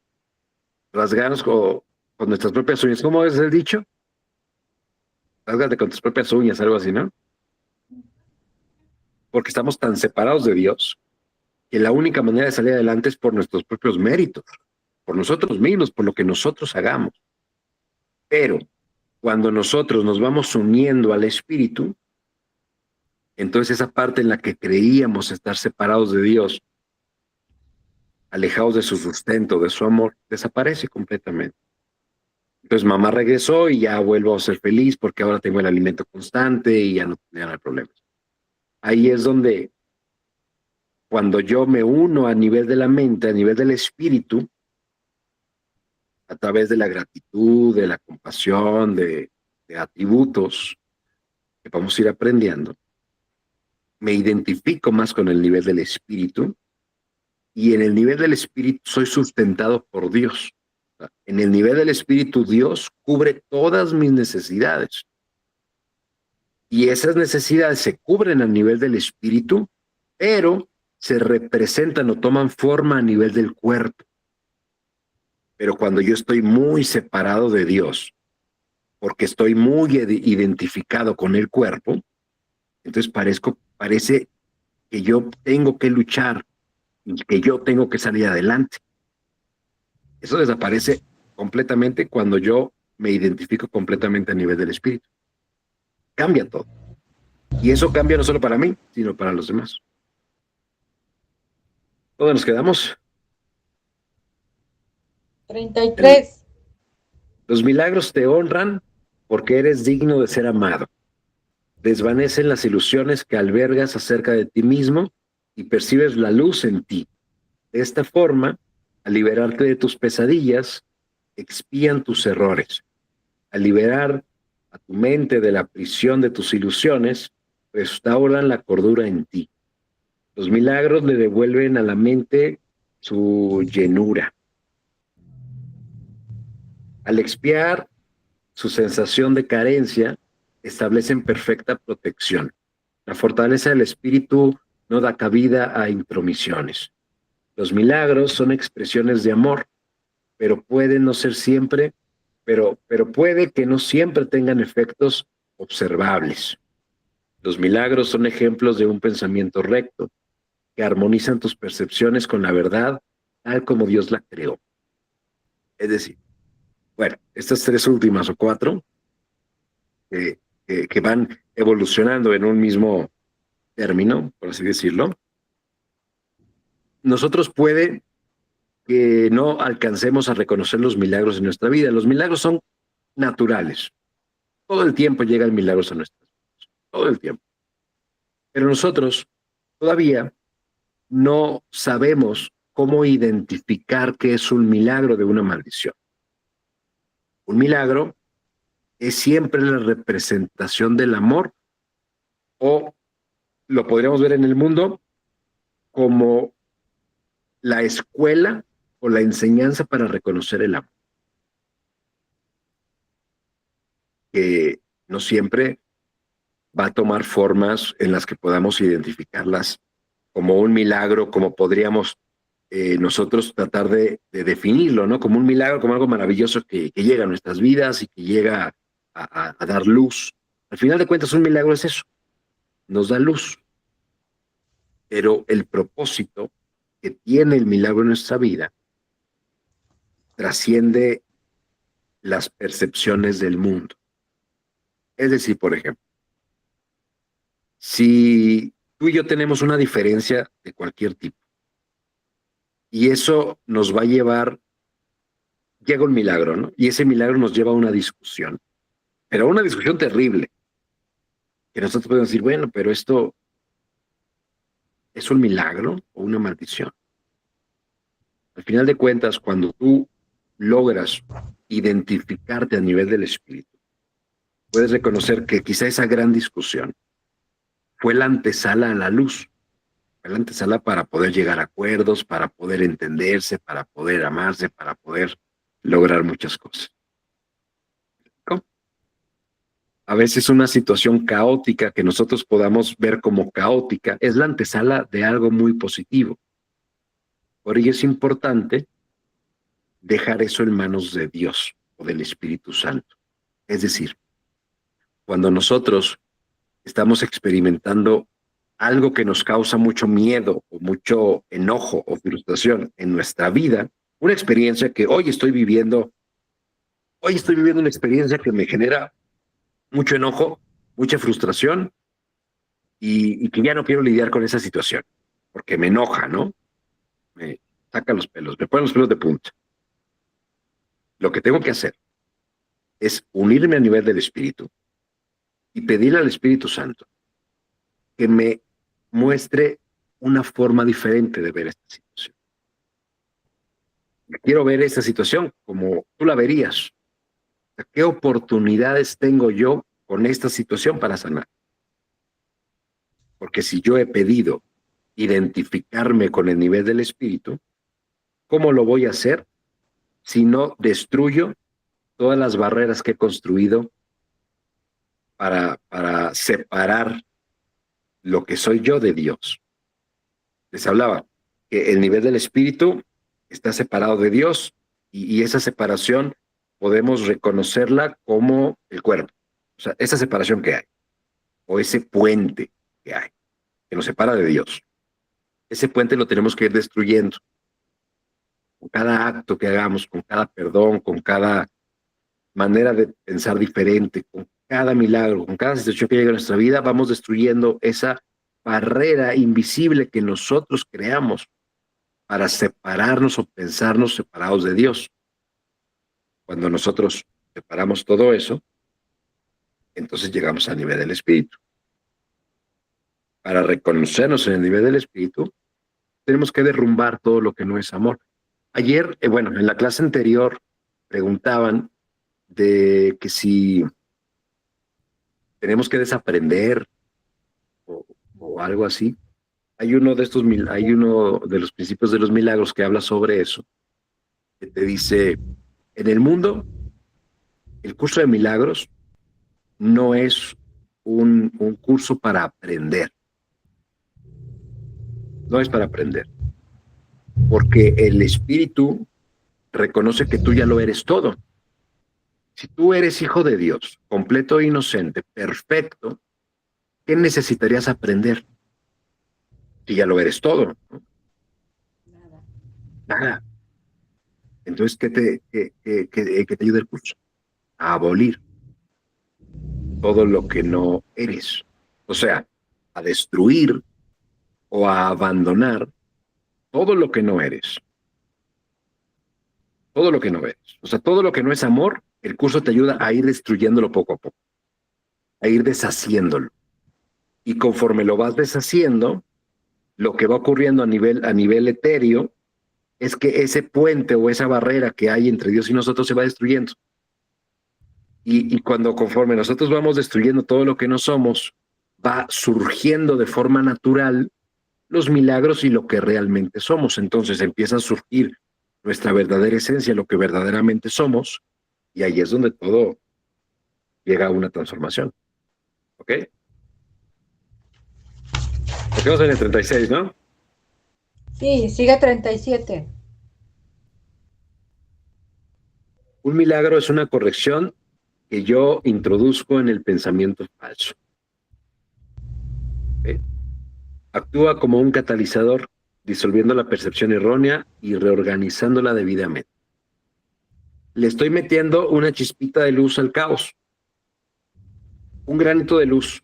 rasgarnos con nuestras propias uñas. ¿Cómo es el dicho? Rásgate con tus propias uñas, algo así, ¿no? Porque estamos tan separados de Dios que la única manera de salir adelante es por nuestros propios méritos, por nosotros mismos, por lo que nosotros hagamos. Pero cuando nosotros nos vamos uniendo al Espíritu, entonces esa parte en la que creíamos estar separados de Dios, alejados de su sustento, de su amor, desaparece completamente. Entonces mamá regresó y ya vuelvo a ser feliz porque ahora tengo el alimento constante y ya no hay problemas. Ahí es donde, cuando yo me uno a nivel de la mente, a nivel del espíritu, a través de la gratitud, de la compasión, de atributos que vamos a ir aprendiendo, me identifico más con el nivel del espíritu y en el nivel del espíritu soy sustentado por Dios. En el nivel del espíritu, Dios cubre todas mis necesidades. Y esas necesidades se cubren a nivel del espíritu, pero se representan o toman forma a nivel del cuerpo. Pero cuando yo estoy muy separado de Dios, porque estoy muy identificado con el cuerpo, entonces parece que yo tengo que luchar y que yo tengo que salir adelante. Eso desaparece completamente cuando yo me identifico completamente a nivel del espíritu. Cambia todo. Y eso cambia no solo para mí, sino para los demás. ¿Dónde nos quedamos? 33. Los milagros te honran porque eres digno de ser amado. Desvanecen las ilusiones que albergas acerca de ti mismo y percibes la luz en ti. De esta forma, al liberarte de tus pesadillas, expían tus errores. Al liberar a tu mente de la prisión de tus ilusiones, restauran la cordura en ti. Los milagros le devuelven a la mente su llenura. Al expiar su sensación de carencia, establecen perfecta protección. La fortaleza del espíritu no da cabida a intromisiones. Los milagros son expresiones de amor, pero pueden no ser siempre, pero puede que no siempre tengan efectos observables. Los milagros son ejemplos de un pensamiento recto, que armonizan tus percepciones con la verdad, tal como Dios la creó. Es decir, bueno, estas tres últimas o cuatro, que van evolucionando en un mismo término, por así decirlo, nosotros puede que no alcancemos a reconocer los milagros en nuestra vida. Los milagros son naturales. Todo el tiempo llegan milagros a nuestras vidas. Todo el tiempo. Pero nosotros todavía no sabemos cómo identificar qué es un milagro de una maldición. Un milagro es siempre la representación del amor, o lo podríamos ver en el mundo como la escuela o la enseñanza para reconocer el amor. Que no siempre va a tomar formas en las que podamos identificarlas como un milagro, como podríamos nosotros tratar de definirlo, ¿no? Como un milagro, como algo maravilloso que llega a nuestras vidas y que llega a dar luz. Al final de cuentas, un milagro es eso, nos da luz. Pero el propósito que tiene el milagro en nuestra vida trasciende las percepciones del mundo. Es decir, por ejemplo, si tú y yo tenemos una diferencia de cualquier tipo, y eso nos va a llevar, llega un milagro, ¿no? Y ese milagro nos lleva a una discusión, pero una discusión terrible, que nosotros podemos decir, bueno, pero esto es un milagro o una maldición. Al final de cuentas, cuando tú logras identificarte a nivel del espíritu, puedes reconocer que quizá esa gran discusión fue la antesala a la luz, fue la antesala para poder llegar a acuerdos, para poder entenderse, para poder amarse, para poder lograr muchas cosas. ¿Cómo? A veces una situación caótica que nosotros podamos ver como caótica es la antesala de algo muy positivo. Por ello es importante dejar eso en manos de Dios o del Espíritu Santo. Es decir, cuando nosotros estamos experimentando algo que nos causa mucho miedo o mucho enojo o frustración en nuestra vida, una experiencia que hoy estoy viviendo una experiencia que me genera mucho enojo, mucha frustración y que ya no quiero lidiar con esa situación porque me enoja, ¿no? Me saca los pelos, me pone los pelos de punta. Lo que tengo que hacer es unirme a nivel del Espíritu y pedirle al Espíritu Santo que me muestre una forma diferente de ver esta situación. Quiero ver esta situación como tú la verías. ¿Qué oportunidades tengo yo con esta situación para sanar? Porque si yo he pedido identificarme con el nivel del Espíritu, ¿cómo lo voy a hacer si no destruyo todas las barreras que he construido para separar lo que soy yo de Dios? Les hablaba que el nivel del Espíritu está separado de Dios y esa separación podemos reconocerla como el cuerpo. O sea, esa separación que hay, o ese puente que hay, que nos separa de Dios. Ese puente lo tenemos que ir destruyendo. Con cada acto que hagamos, con cada perdón, con cada manera de pensar diferente, con cada milagro, con cada situación que llega a nuestra vida, vamos destruyendo esa barrera invisible que nosotros creamos para separarnos o pensarnos separados de Dios. Cuando nosotros separamos todo eso, entonces llegamos al nivel del Espíritu. Para reconocernos en el nivel del Espíritu, tenemos que derrumbar todo lo que no es amor. Ayer, en la clase anterior, preguntaban de que si tenemos que desaprender o algo así. Hay uno de los principios de los milagros que habla sobre eso, que te dice, en el mundo, el curso de milagros no es un curso para aprender. No es para aprender. Porque el Espíritu reconoce que tú ya lo eres todo. Si tú eres hijo de Dios, completo e inocente, perfecto, ¿qué necesitarías aprender? Si ya lo eres todo, ¿no? Nada. Entonces, ¿qué te ayuda el curso? A abolir todo lo que no eres. O sea, a destruir o a abandonar todo lo que no eres. Todo lo que no eres. O sea, todo lo que no es amor, el curso te ayuda a ir destruyéndolo poco a poco, a ir deshaciéndolo. Y conforme lo vas deshaciendo, lo que va ocurriendo a nivel etéreo es que ese puente o esa barrera que hay entre Dios y nosotros se va destruyendo. Y conforme nosotros vamos destruyendo todo lo que no somos, va surgiendo de forma natural los milagros y lo que realmente somos. Entonces empieza a surgir nuestra verdadera esencia, lo que verdaderamente somos, y ahí es donde todo llega a una transformación. ¿Ok? Nos quedamos en el 36, ¿no? Sí, sigue 37. Un milagro es una corrección que yo introduzco en el pensamiento falso. ¿Ok? Actúa como un catalizador, disolviendo la percepción errónea y reorganizándola debidamente. Le estoy metiendo una chispita de luz al caos, un granito de luz,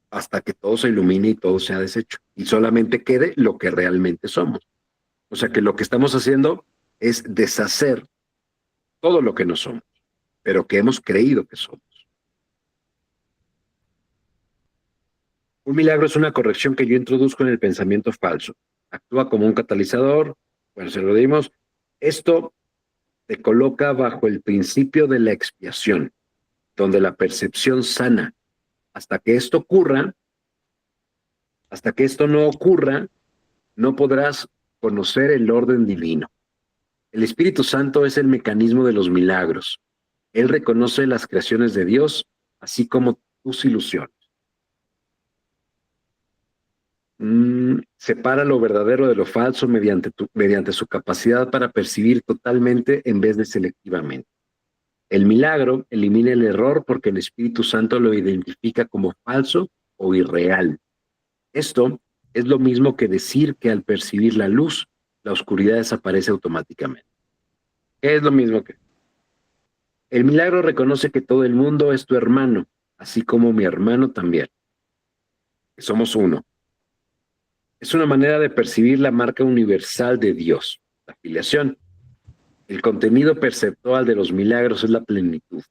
hasta que todo se ilumine y todo sea deshecho, y solamente quede lo que realmente somos. O sea que lo que estamos haciendo es deshacer todo lo que no somos, pero que hemos creído que somos. Un milagro es una corrección que yo introduzco en el pensamiento falso. Actúa como un catalizador. Bueno, se lo dimos. Esto te coloca bajo el principio de la expiación, donde la percepción sana. Hasta que esto ocurra, hasta que esto no ocurra, no podrás conocer el orden divino. El Espíritu Santo es el mecanismo de los milagros. Él reconoce las creaciones de Dios, así como tus ilusiones. Separa lo verdadero de lo falso mediante su capacidad para percibir totalmente en vez de selectivamente. El milagro elimina el error porque el Espíritu Santo lo identifica como falso o irreal. Esto es lo mismo que decir que al percibir la luz, la oscuridad desaparece automáticamente. Es lo mismo que... El milagro reconoce que todo el mundo es tu hermano, así como mi hermano también. Que somos uno. Es una manera de percibir la marca universal de Dios, la filiación. El contenido perceptual de los milagros es la plenitud.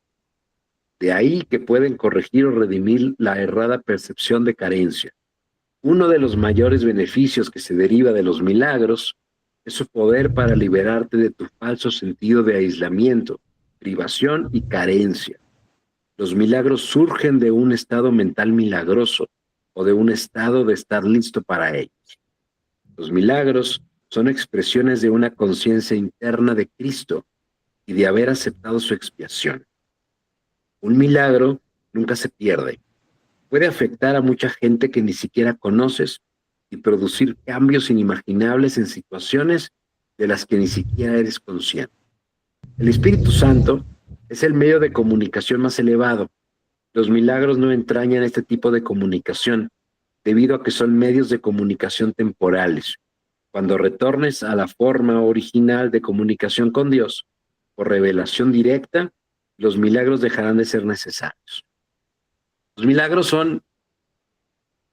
De ahí que pueden corregir o redimir la errada percepción de carencia. Uno de los mayores beneficios que se deriva de los milagros es su poder para liberarte de tu falso sentido de aislamiento, privación y carencia. Los milagros surgen de un estado mental milagroso o de un estado de estar listo para ellos. Los milagros son expresiones de una conciencia interna de Cristo y de haber aceptado su expiación. Un milagro nunca se pierde. Puede afectar a mucha gente que ni siquiera conoces y producir cambios inimaginables en situaciones de las que ni siquiera eres consciente. El Espíritu Santo es el medio de comunicación más elevado. Los milagros no entrañan este tipo de comunicación, debido a que son medios de comunicación temporales. Cuando retornes a la forma original de comunicación con Dios, por revelación directa, los milagros dejarán de ser necesarios. Los milagros son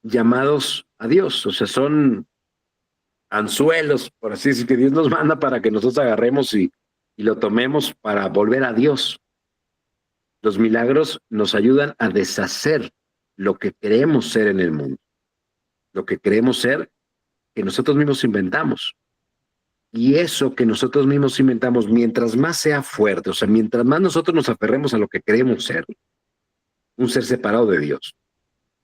llamados a Dios, o sea, son anzuelos, por así decir, que Dios nos manda para que nosotros agarremos y lo tomemos para volver a Dios. Los milagros nos ayudan a deshacer lo que queremos ser en el mundo, lo que queremos ser que nosotros mismos inventamos. Y eso que nosotros mismos inventamos, mientras más sea fuerte, o sea, mientras más nosotros nos aferremos a lo que queremos ser, un ser separado de Dios,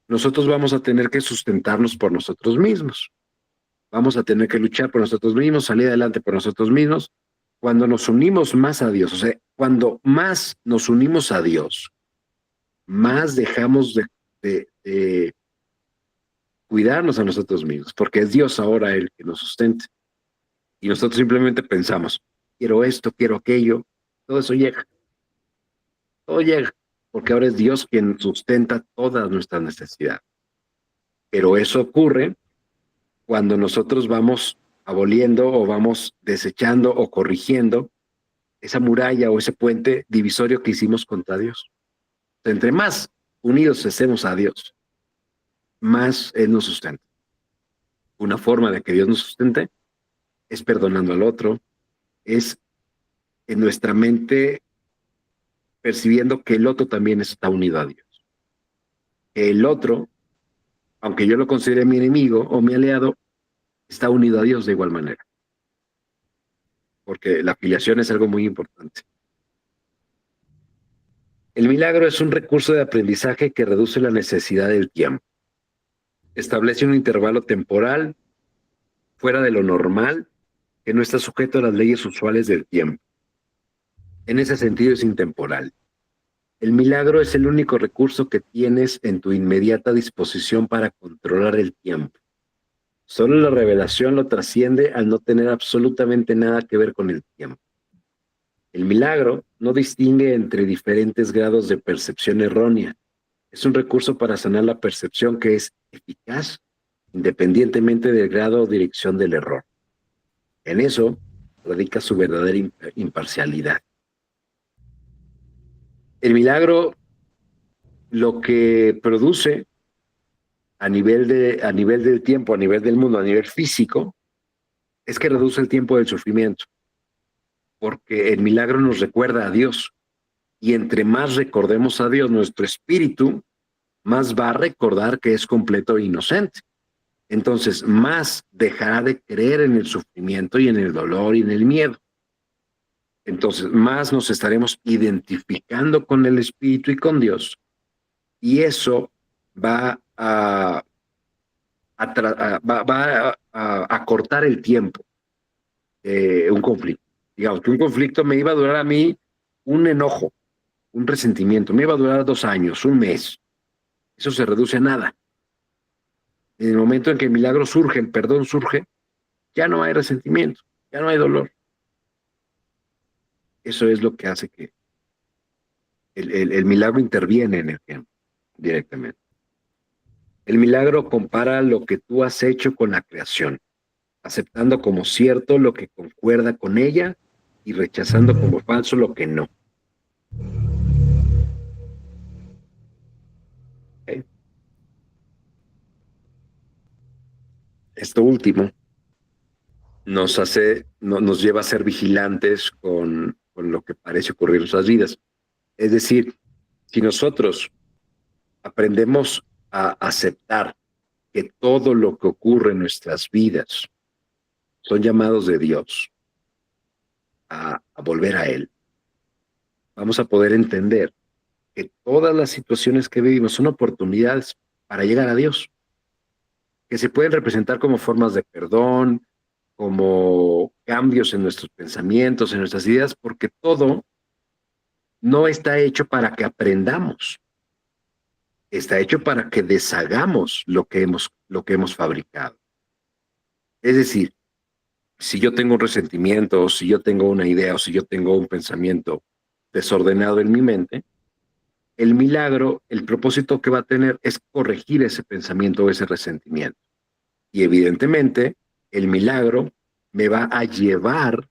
nosotros vamos a tener que sustentarnos por nosotros mismos. Vamos a tener que luchar por nosotros mismos, salir adelante por nosotros mismos. Cuando nos unimos más a Dios, o sea, cuando más nos unimos a Dios, más dejamos de cuidarnos a nosotros mismos, porque es Dios ahora el que nos sustente. Y nosotros simplemente pensamos, quiero esto, quiero aquello, todo eso llega. Todo llega, porque ahora es Dios quien sustenta todas nuestras necesidades. Pero eso ocurre cuando nosotros vamos aboliendo o vamos desechando o corrigiendo esa muralla o ese puente divisorio que hicimos contra Dios. Entre más unidos estemos a Dios, más Él nos sustenta. Una forma de que Dios nos sustente es perdonando al otro, es en nuestra mente percibiendo que el otro también está unido a Dios. Que el otro, aunque yo lo considere mi enemigo o mi aliado, está unido a Dios de igual manera. Porque la filiación es algo muy importante. El milagro es un recurso de aprendizaje que reduce la necesidad del tiempo. Establece un intervalo temporal fuera de lo normal que no está sujeto a las leyes usuales del tiempo. En ese sentido es intemporal. El milagro es el único recurso que tienes en tu inmediata disposición para controlar el tiempo. Solo la revelación lo trasciende al no tener absolutamente nada que ver con el tiempo. El milagro no distingue entre diferentes grados de percepción errónea. Es un recurso para sanar la percepción que es eficaz independientemente del grado o dirección del error. En eso radica su verdadera imparcialidad. El milagro lo que produce a nivel del tiempo, a nivel del mundo, a nivel físico, es que reduce el tiempo del sufrimiento, porque el milagro nos recuerda a Dios, y entre más recordemos a Dios, nuestro espíritu más va a recordar que es completo e inocente. Entonces, más dejará de creer en el sufrimiento y en el dolor y en el miedo. Entonces, más nos estaremos identificando con el espíritu y con Dios, y eso va a cortar el tiempo de un conflicto. Digamos que un conflicto me iba a durar a mí un enojo, un resentimiento, me iba a durar 2 años, un mes. Eso se reduce a nada. En el momento en que el milagro surge, el perdón surge, ya no hay resentimiento, ya no hay dolor. Eso es lo que hace que el milagro interviene en el tiempo directamente. El milagro compara lo que tú has hecho con la creación, aceptando como cierto lo que concuerda con ella y rechazando como falso lo que no. ¿Okay? Esto último nos lleva a ser vigilantes con lo que parece ocurrir en nuestras vidas. Es decir, si nosotros aprendemos a aceptar que todo lo que ocurre en nuestras vidas son llamados de Dios a volver a Él, vamos a poder entender que todas las situaciones que vivimos son oportunidades para llegar a Dios, que se pueden representar como formas de perdón, como cambios en nuestros pensamientos, en nuestras ideas, porque todo no está hecho para que aprendamos, está hecho para que deshagamos lo que hemos fabricado. Es decir, si yo tengo un resentimiento, o si yo tengo una idea, o si yo tengo un pensamiento desordenado en mi mente, el milagro, el propósito que va a tener es corregir ese pensamiento o ese resentimiento. Y evidentemente, el milagro me va a llevar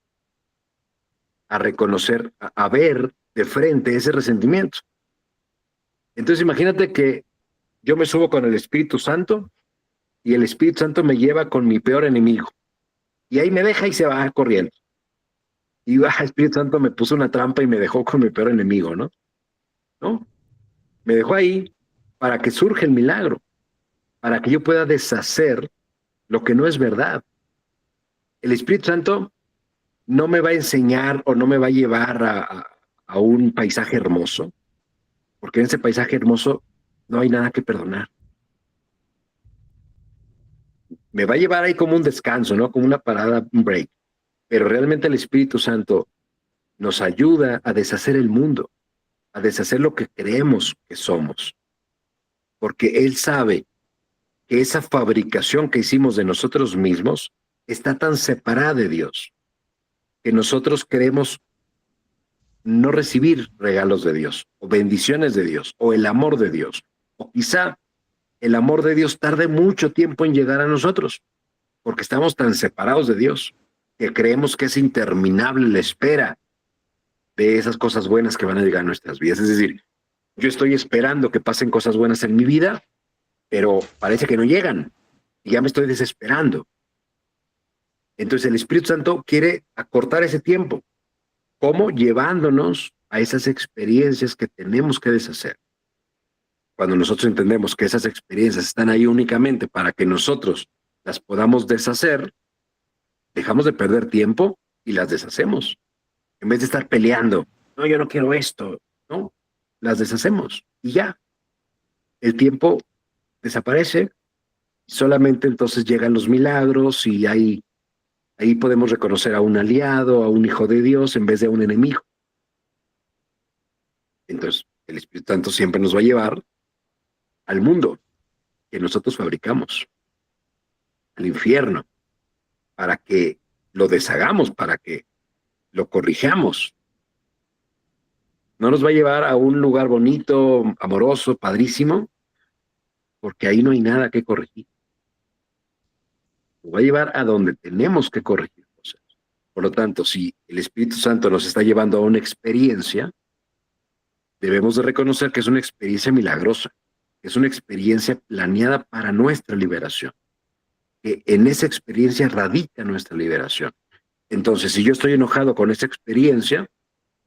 a reconocer, a ver de frente ese resentimiento. Entonces imagínate que yo me subo con el Espíritu Santo y el Espíritu Santo me lleva con mi peor enemigo. Y ahí me deja y se va corriendo. Y el Espíritu Santo me puso una trampa y me dejó con mi peor enemigo, ¿no? ¿No? Me dejó ahí para que surja el milagro, para que yo pueda deshacer lo que no es verdad. El Espíritu Santo no me va a enseñar o no me va a llevar a un paisaje hermoso, porque en ese paisaje hermoso no hay nada que perdonar. Me va a llevar ahí como un descanso, ¿no? Como una parada, un break. Pero realmente el Espíritu Santo nos ayuda a deshacer el mundo, a deshacer lo que creemos que somos, porque Él sabe que esa fabricación que hicimos de nosotros mismos está tan separada de Dios, que nosotros queremos no recibir regalos de Dios, o bendiciones de Dios, o el amor de Dios, o quizá el amor de Dios tarde mucho tiempo en llegar a nosotros, porque estamos tan separados de Dios, que creemos que es interminable la espera de esas cosas buenas que van a llegar a nuestras vidas. Es decir, yo estoy esperando que pasen cosas buenas en mi vida, pero parece que no llegan, y ya me estoy desesperando. Entonces el Espíritu Santo quiere acortar ese tiempo. ¿Cómo? Llevándonos a esas experiencias que tenemos que deshacer. Cuando nosotros entendemos que esas experiencias están ahí únicamente para que nosotros las podamos deshacer, dejamos de perder tiempo y las deshacemos. En vez de estar peleando, no, yo no quiero esto, no, las deshacemos y ya. El tiempo desaparece, solamente entonces llegan los milagros y ahí podemos reconocer a un aliado, a un hijo de Dios en vez de a un enemigo. Entonces, el Espíritu Santo siempre nos va a llevar al mundo que nosotros fabricamos. al infierno, para que lo deshagamos, para que lo corrijamos. No nos va a llevar a un lugar bonito, amoroso, padrísimo, porque ahí no hay nada que corregir. Nos va a llevar a donde tenemos que corregir cosas. Por lo tanto, si el Espíritu Santo nos está llevando a una experiencia, debemos de reconocer que es una experiencia milagrosa, es una experiencia planeada para nuestra liberación, que en esa experiencia radica nuestra liberación. Entonces, si yo estoy enojado con esa experiencia,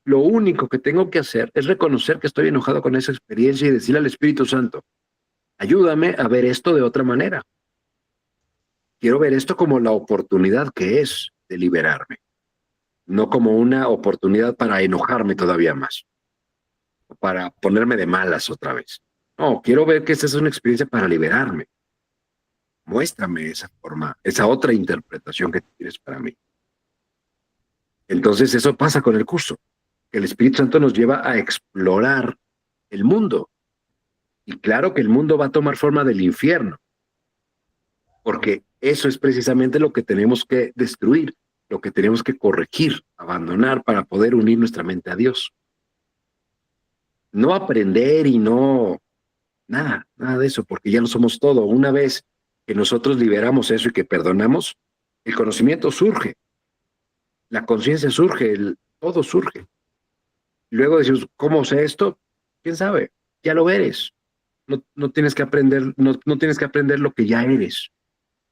lo único que tengo que hacer es reconocer que estoy enojado con esa experiencia y decirle al Espíritu Santo, ayúdame a ver esto de otra manera. Quiero ver esto como la oportunidad que es de liberarme, no como una oportunidad para enojarme todavía más, o para ponerme de malas otra vez. No, quiero ver que esta es una experiencia para liberarme. Muéstrame esa forma, esa otra interpretación que tienes para mí. Entonces eso pasa con el curso, que el Espíritu Santo nos lleva a explorar el mundo. Y claro que el mundo va a tomar forma del infierno, porque eso es precisamente lo que tenemos que destruir, lo que tenemos que corregir, abandonar para poder unir nuestra mente a Dios. No aprender y no, nada de eso, porque ya lo somos todo. Una vez que nosotros liberamos eso y que perdonamos, el conocimiento surge, la conciencia surge, todo surge. Luego decimos, ¿cómo sé esto? ¿Quién sabe? Ya lo eres. No tienes que aprender, no tienes que aprender lo que ya eres.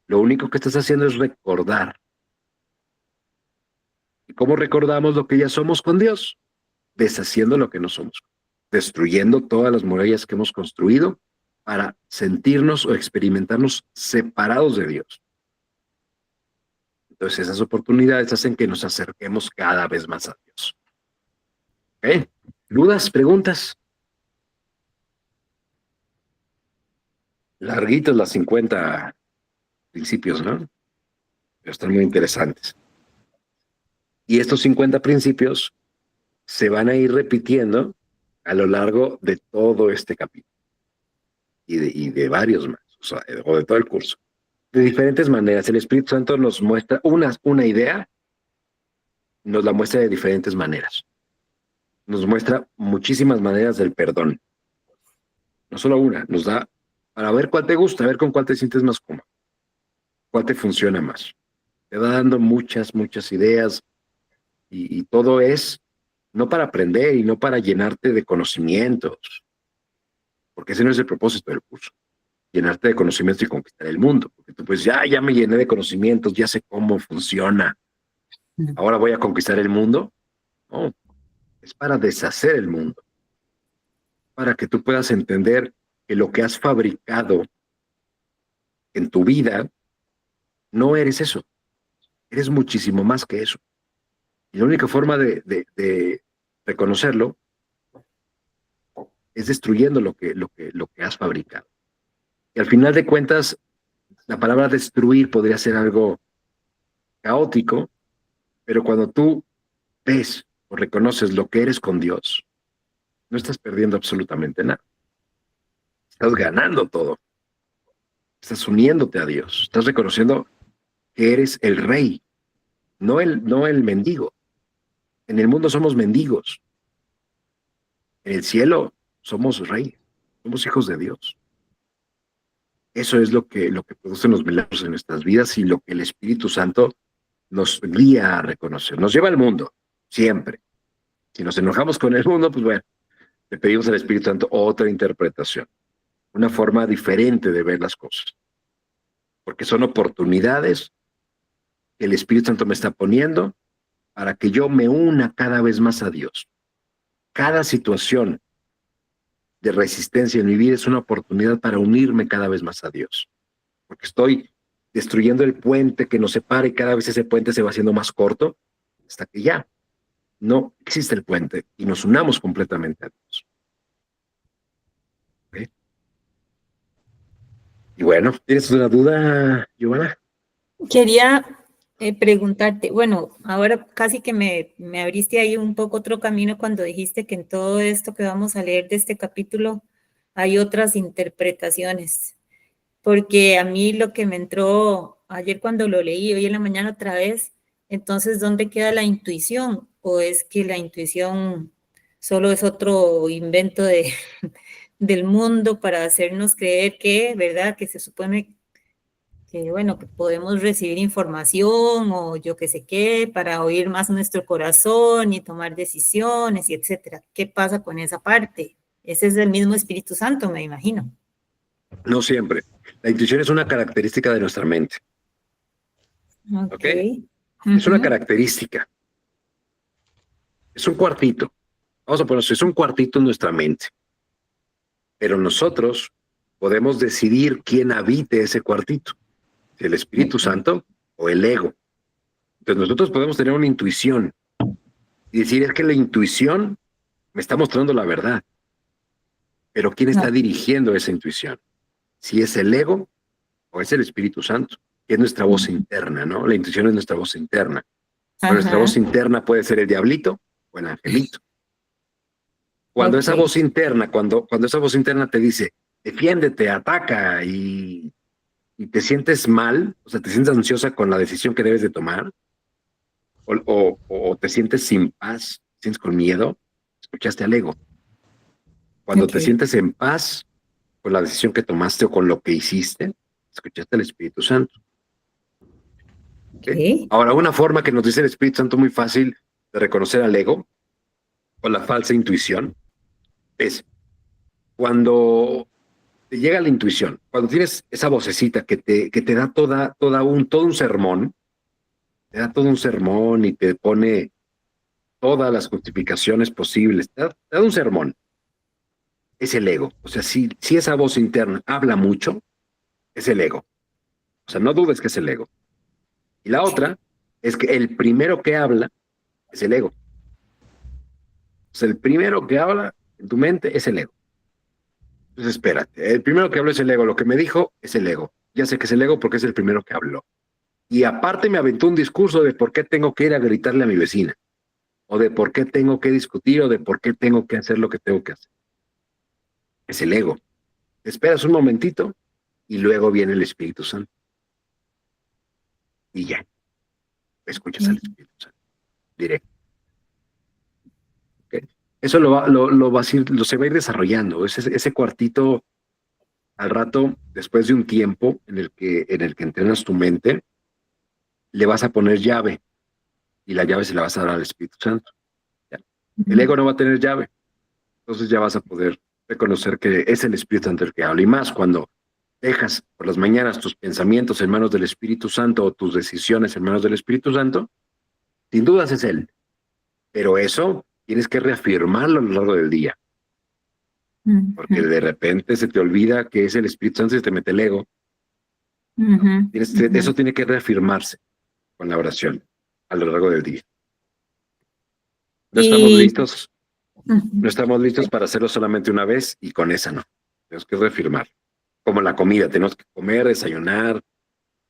Lo único que estás haciendo es recordar. ¿Y cómo recordamos lo que ya somos con Dios? Deshaciendo lo que no somos, destruyendo todas las murallas que hemos construido para sentirnos o experimentarnos separados de Dios. Entonces esas oportunidades hacen que nos acerquemos cada vez más a Dios. ¿Ok? ¿Dudas? ¿Preguntas? Larguitos las 50 principios, ¿no? Pero están muy interesantes. Y estos 50 principios se van a ir repitiendo a lo largo de todo este capítulo y de varios más, o de todo el curso. De diferentes maneras. El Espíritu Santo nos muestra una idea, nos la muestra de diferentes maneras. Nos muestra muchísimas maneras del perdón. No solo una, nos da para ver cuál te gusta, ver con cuál te sientes más cómodo, cuál te funciona más. Te va dando muchas ideas y todo es no para aprender y no para llenarte de conocimientos, porque ese no es el propósito del curso, llenarte de conocimientos y conquistar el mundo, porque tú pues ya me llené de conocimientos, ya sé cómo funciona, ahora voy a conquistar el mundo. No, es para deshacer el mundo, para que tú puedas entender que lo que has fabricado en tu vida, no eres eso, eres muchísimo más que eso. Y la única forma de reconocerlo es destruyendo lo que has fabricado. Y al final de cuentas, la palabra destruir podría ser algo caótico, pero cuando tú ves o reconoces lo que eres con Dios, no estás perdiendo absolutamente nada. Estás ganando todo. Estás uniéndote a Dios. Estás reconociendo que eres el rey, no el mendigo. En el mundo somos mendigos. En el cielo somos reyes, somos hijos de Dios. Eso es lo que producen los milagros en nuestras vidas y lo que el Espíritu Santo nos guía a reconocer. Nos lleva al mundo, siempre. Si nos enojamos con el mundo, pues bueno, le pedimos al Espíritu Santo otra interpretación, una forma diferente de ver las cosas. Porque son oportunidades que el Espíritu Santo me está poniendo para que yo me una cada vez más a Dios. Cada situación de resistencia en mi vida es una oportunidad para unirme cada vez más a Dios. Porque estoy destruyendo el puente que nos separa y cada vez ese puente se va haciendo más corto hasta que ya no existe el puente y nos unamos completamente a Dios. ¿Okay? Y bueno, ¿tienes una duda, Giovanna? Quería preguntarte, bueno, ahora casi que me abriste ahí un poco otro camino cuando dijiste que en todo esto que vamos a leer de este capítulo hay otras interpretaciones, porque a mí lo que me entró ayer cuando lo leí, hoy en la mañana otra vez, entonces, ¿dónde queda la intuición? ¿O es que la intuición solo es otro invento del mundo para hacernos creer que, ¿verdad? Que se supone que, bueno, que podemos recibir información o yo qué sé qué, para oír más nuestro corazón y tomar decisiones y etcétera. ¿Qué pasa con esa parte? Ese es el mismo Espíritu Santo, me imagino. No siempre. La intuición es una característica de nuestra mente. ¿Ok? Es una característica. Es un cuartito. Vamos a ponerlo, es un cuartito en nuestra mente. Pero nosotros podemos decidir quién habite ese cuartito. Si el Espíritu Santo o el ego. Entonces nosotros podemos tener una intuición y decir, es que la intuición me está mostrando la verdad. Pero ¿quién está dirigiendo esa intuición? Si es el ego o es el Espíritu Santo, que es nuestra voz interna, ¿no? La intuición es nuestra voz interna. Pero nuestra voz interna puede ser el diablito o el angelito. Cuando esa voz interna, cuando esa voz interna te dice, defiéndete, ataca y te sientes mal, o sea, te sientes ansiosa con la decisión que debes de tomar, o te sientes sin paz, te sientes con miedo, escuchaste al ego. Cuando te sientes en paz con la decisión que tomaste o con lo que hiciste, escuchaste al Espíritu Santo. ¿Okay? Ahora, una forma que nos dice el Espíritu Santo muy fácil de reconocer al ego o la falsa intuición es cuando te llega la intuición, cuando tienes esa vocecita que te da todo un sermón, te da todo un sermón y te pone todas las justificaciones posibles, te da un sermón. Es el ego. O sea, si esa voz interna habla mucho, es el ego. O sea, no dudes que es el ego. Y la otra es que el primero que habla es el ego. O sea, el primero que habla en tu mente es el ego. Entonces, espérate. El primero que habla es el ego. Lo que me dijo es el ego. Ya sé que es el ego porque es el primero que habló. Y aparte me aventó un discurso de por qué tengo que ir a gritarle a mi vecina. O de por qué tengo que discutir o de por qué tengo que hacer lo que tengo que hacer. Es el ego. Esperas un momentito y luego viene el Espíritu Santo. Y ya. Escuchas al Espíritu Santo. Directo. ¿Okay? Eso se va a ir desarrollando. Ese cuartito, al rato, después de un tiempo en el que entrenas tu mente, le vas a poner llave. Y la llave se la vas a dar al Espíritu Santo. ¿Ya? El ego no va a tener llave. Entonces ya vas a poder reconocer que es el Espíritu Santo el que habla. Y más cuando dejas por las mañanas tus pensamientos en manos del Espíritu Santo o tus decisiones en manos del Espíritu Santo, sin dudas es Él. Pero eso tienes que reafirmarlo a lo largo del día. Porque de repente se te olvida que es el Espíritu Santo y se te mete el ego. Eso tiene que reafirmarse con la oración a lo largo del día. No estamos listos para hacerlo solamente una vez y con esa no. Tenemos que reafirmar. Como la comida, tenemos que comer, desayunar.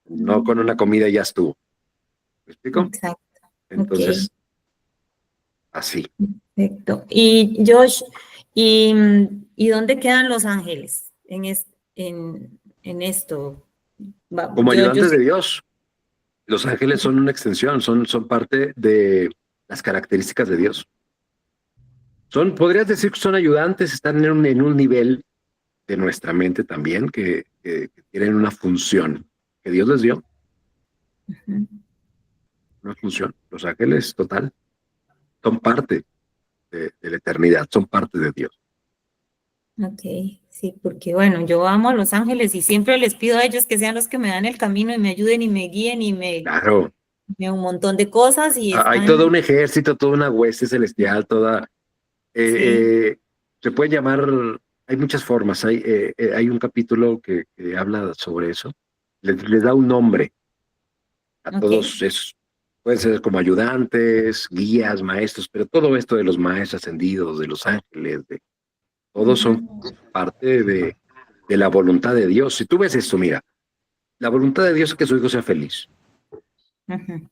No con una comida ya estuvo. ¿Me explico? Exacto. Entonces, así. Perfecto. Y Josh, ¿y dónde quedan los ángeles en esto? Como ayudantes de Dios. Los ángeles son una extensión, son parte de las características de Dios. Podrías decir que son ayudantes, están en un nivel de nuestra mente también, que tienen una función que Dios les dio. Una función. Los ángeles, total, son parte de la eternidad, son parte de Dios. Ok, sí, porque bueno, yo amo a los ángeles y siempre les pido a ellos que sean los que me dan el camino y me ayuden y me guíen y Claro. un montón de cosas. Hay todo un ejército, toda una hueste celestial, se puede llamar, hay muchas formas, hay un capítulo que habla sobre eso, les da un nombre a todos esos, pueden ser como ayudantes, guías, maestros, pero todo esto de los maestros ascendidos, de los ángeles, todos son parte de la voluntad de Dios. Si tú ves esto, mira, la voluntad de Dios es que su hijo sea feliz.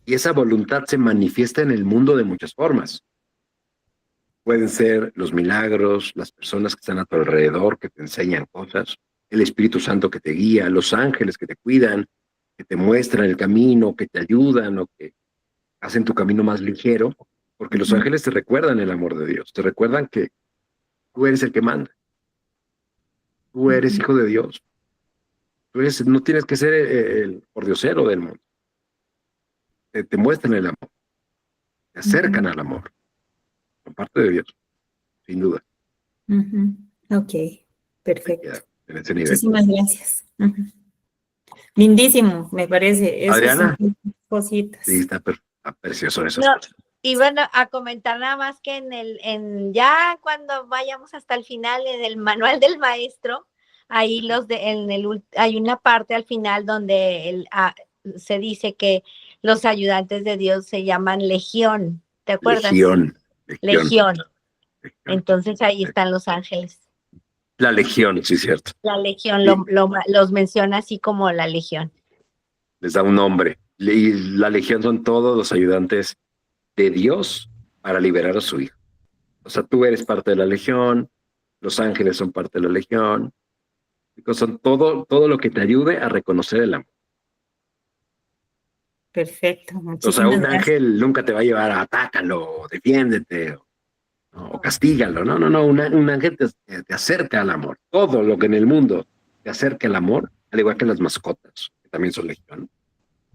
Y esa voluntad se manifiesta en el mundo de muchas formas. Pueden ser los milagros, las personas que están a tu alrededor, que te enseñan cosas, el Espíritu Santo que te guía, los ángeles que te cuidan, que te muestran el camino, que te ayudan o que hacen tu camino más ligero, porque los ángeles te recuerdan el amor de Dios, te recuerdan que tú eres el que manda, tú eres hijo de Dios, no tienes que ser el pordiosero del mundo, te muestran el amor, te acercan al amor, por parte de Dios, sin duda. Ok, perfecto. En ese nivel. Muchísimas gracias. Lindísimo, me parece. Esas Adriana. son cositas. Sí, está precioso eso. No, iban a comentar nada más que ya cuando vayamos hasta el final en el manual del maestro, ahí hay una parte al final donde se dice que los ayudantes de Dios se llaman legión, ¿te acuerdas? Legión. Entonces ahí están los ángeles. La legión, sí, cierto. La legión, Sí. los menciona así como la legión. Les da un nombre. Y la legión son todos los ayudantes de Dios para liberar a su hijo. O sea, tú eres parte de la legión, los ángeles son parte de la legión, son todo lo que te ayude a reconocer el amor. Perfecto, O sea, muchísimas un gracias. ángel nunca te va a llevar a atácalo, defiéndete, o castígalo. No, un ángel te acerca al amor. Todo lo que en el mundo te acerca al amor, al igual que las mascotas, que también son legión,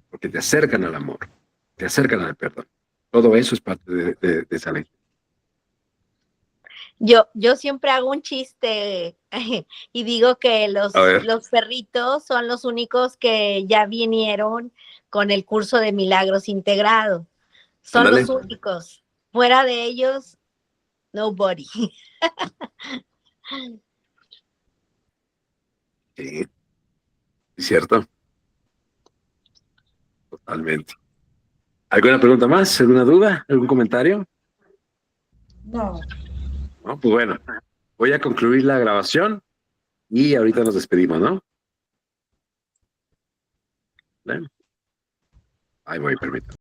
porque te acercan al amor, te acercan al perdón. Todo eso es parte de esa legión. Yo siempre hago un chiste y digo que los perritos son los únicos que ya vinieron con el curso de milagros integrado. Son Ándale. los únicos. Fuera de ellos, nobody. Sí, es cierto. Totalmente. ¿Alguna pregunta más? ¿Alguna duda? ¿Algún comentario? No. No, pues bueno, voy a concluir la grabación y ahorita nos despedimos, ¿no? Ahí voy, permítame.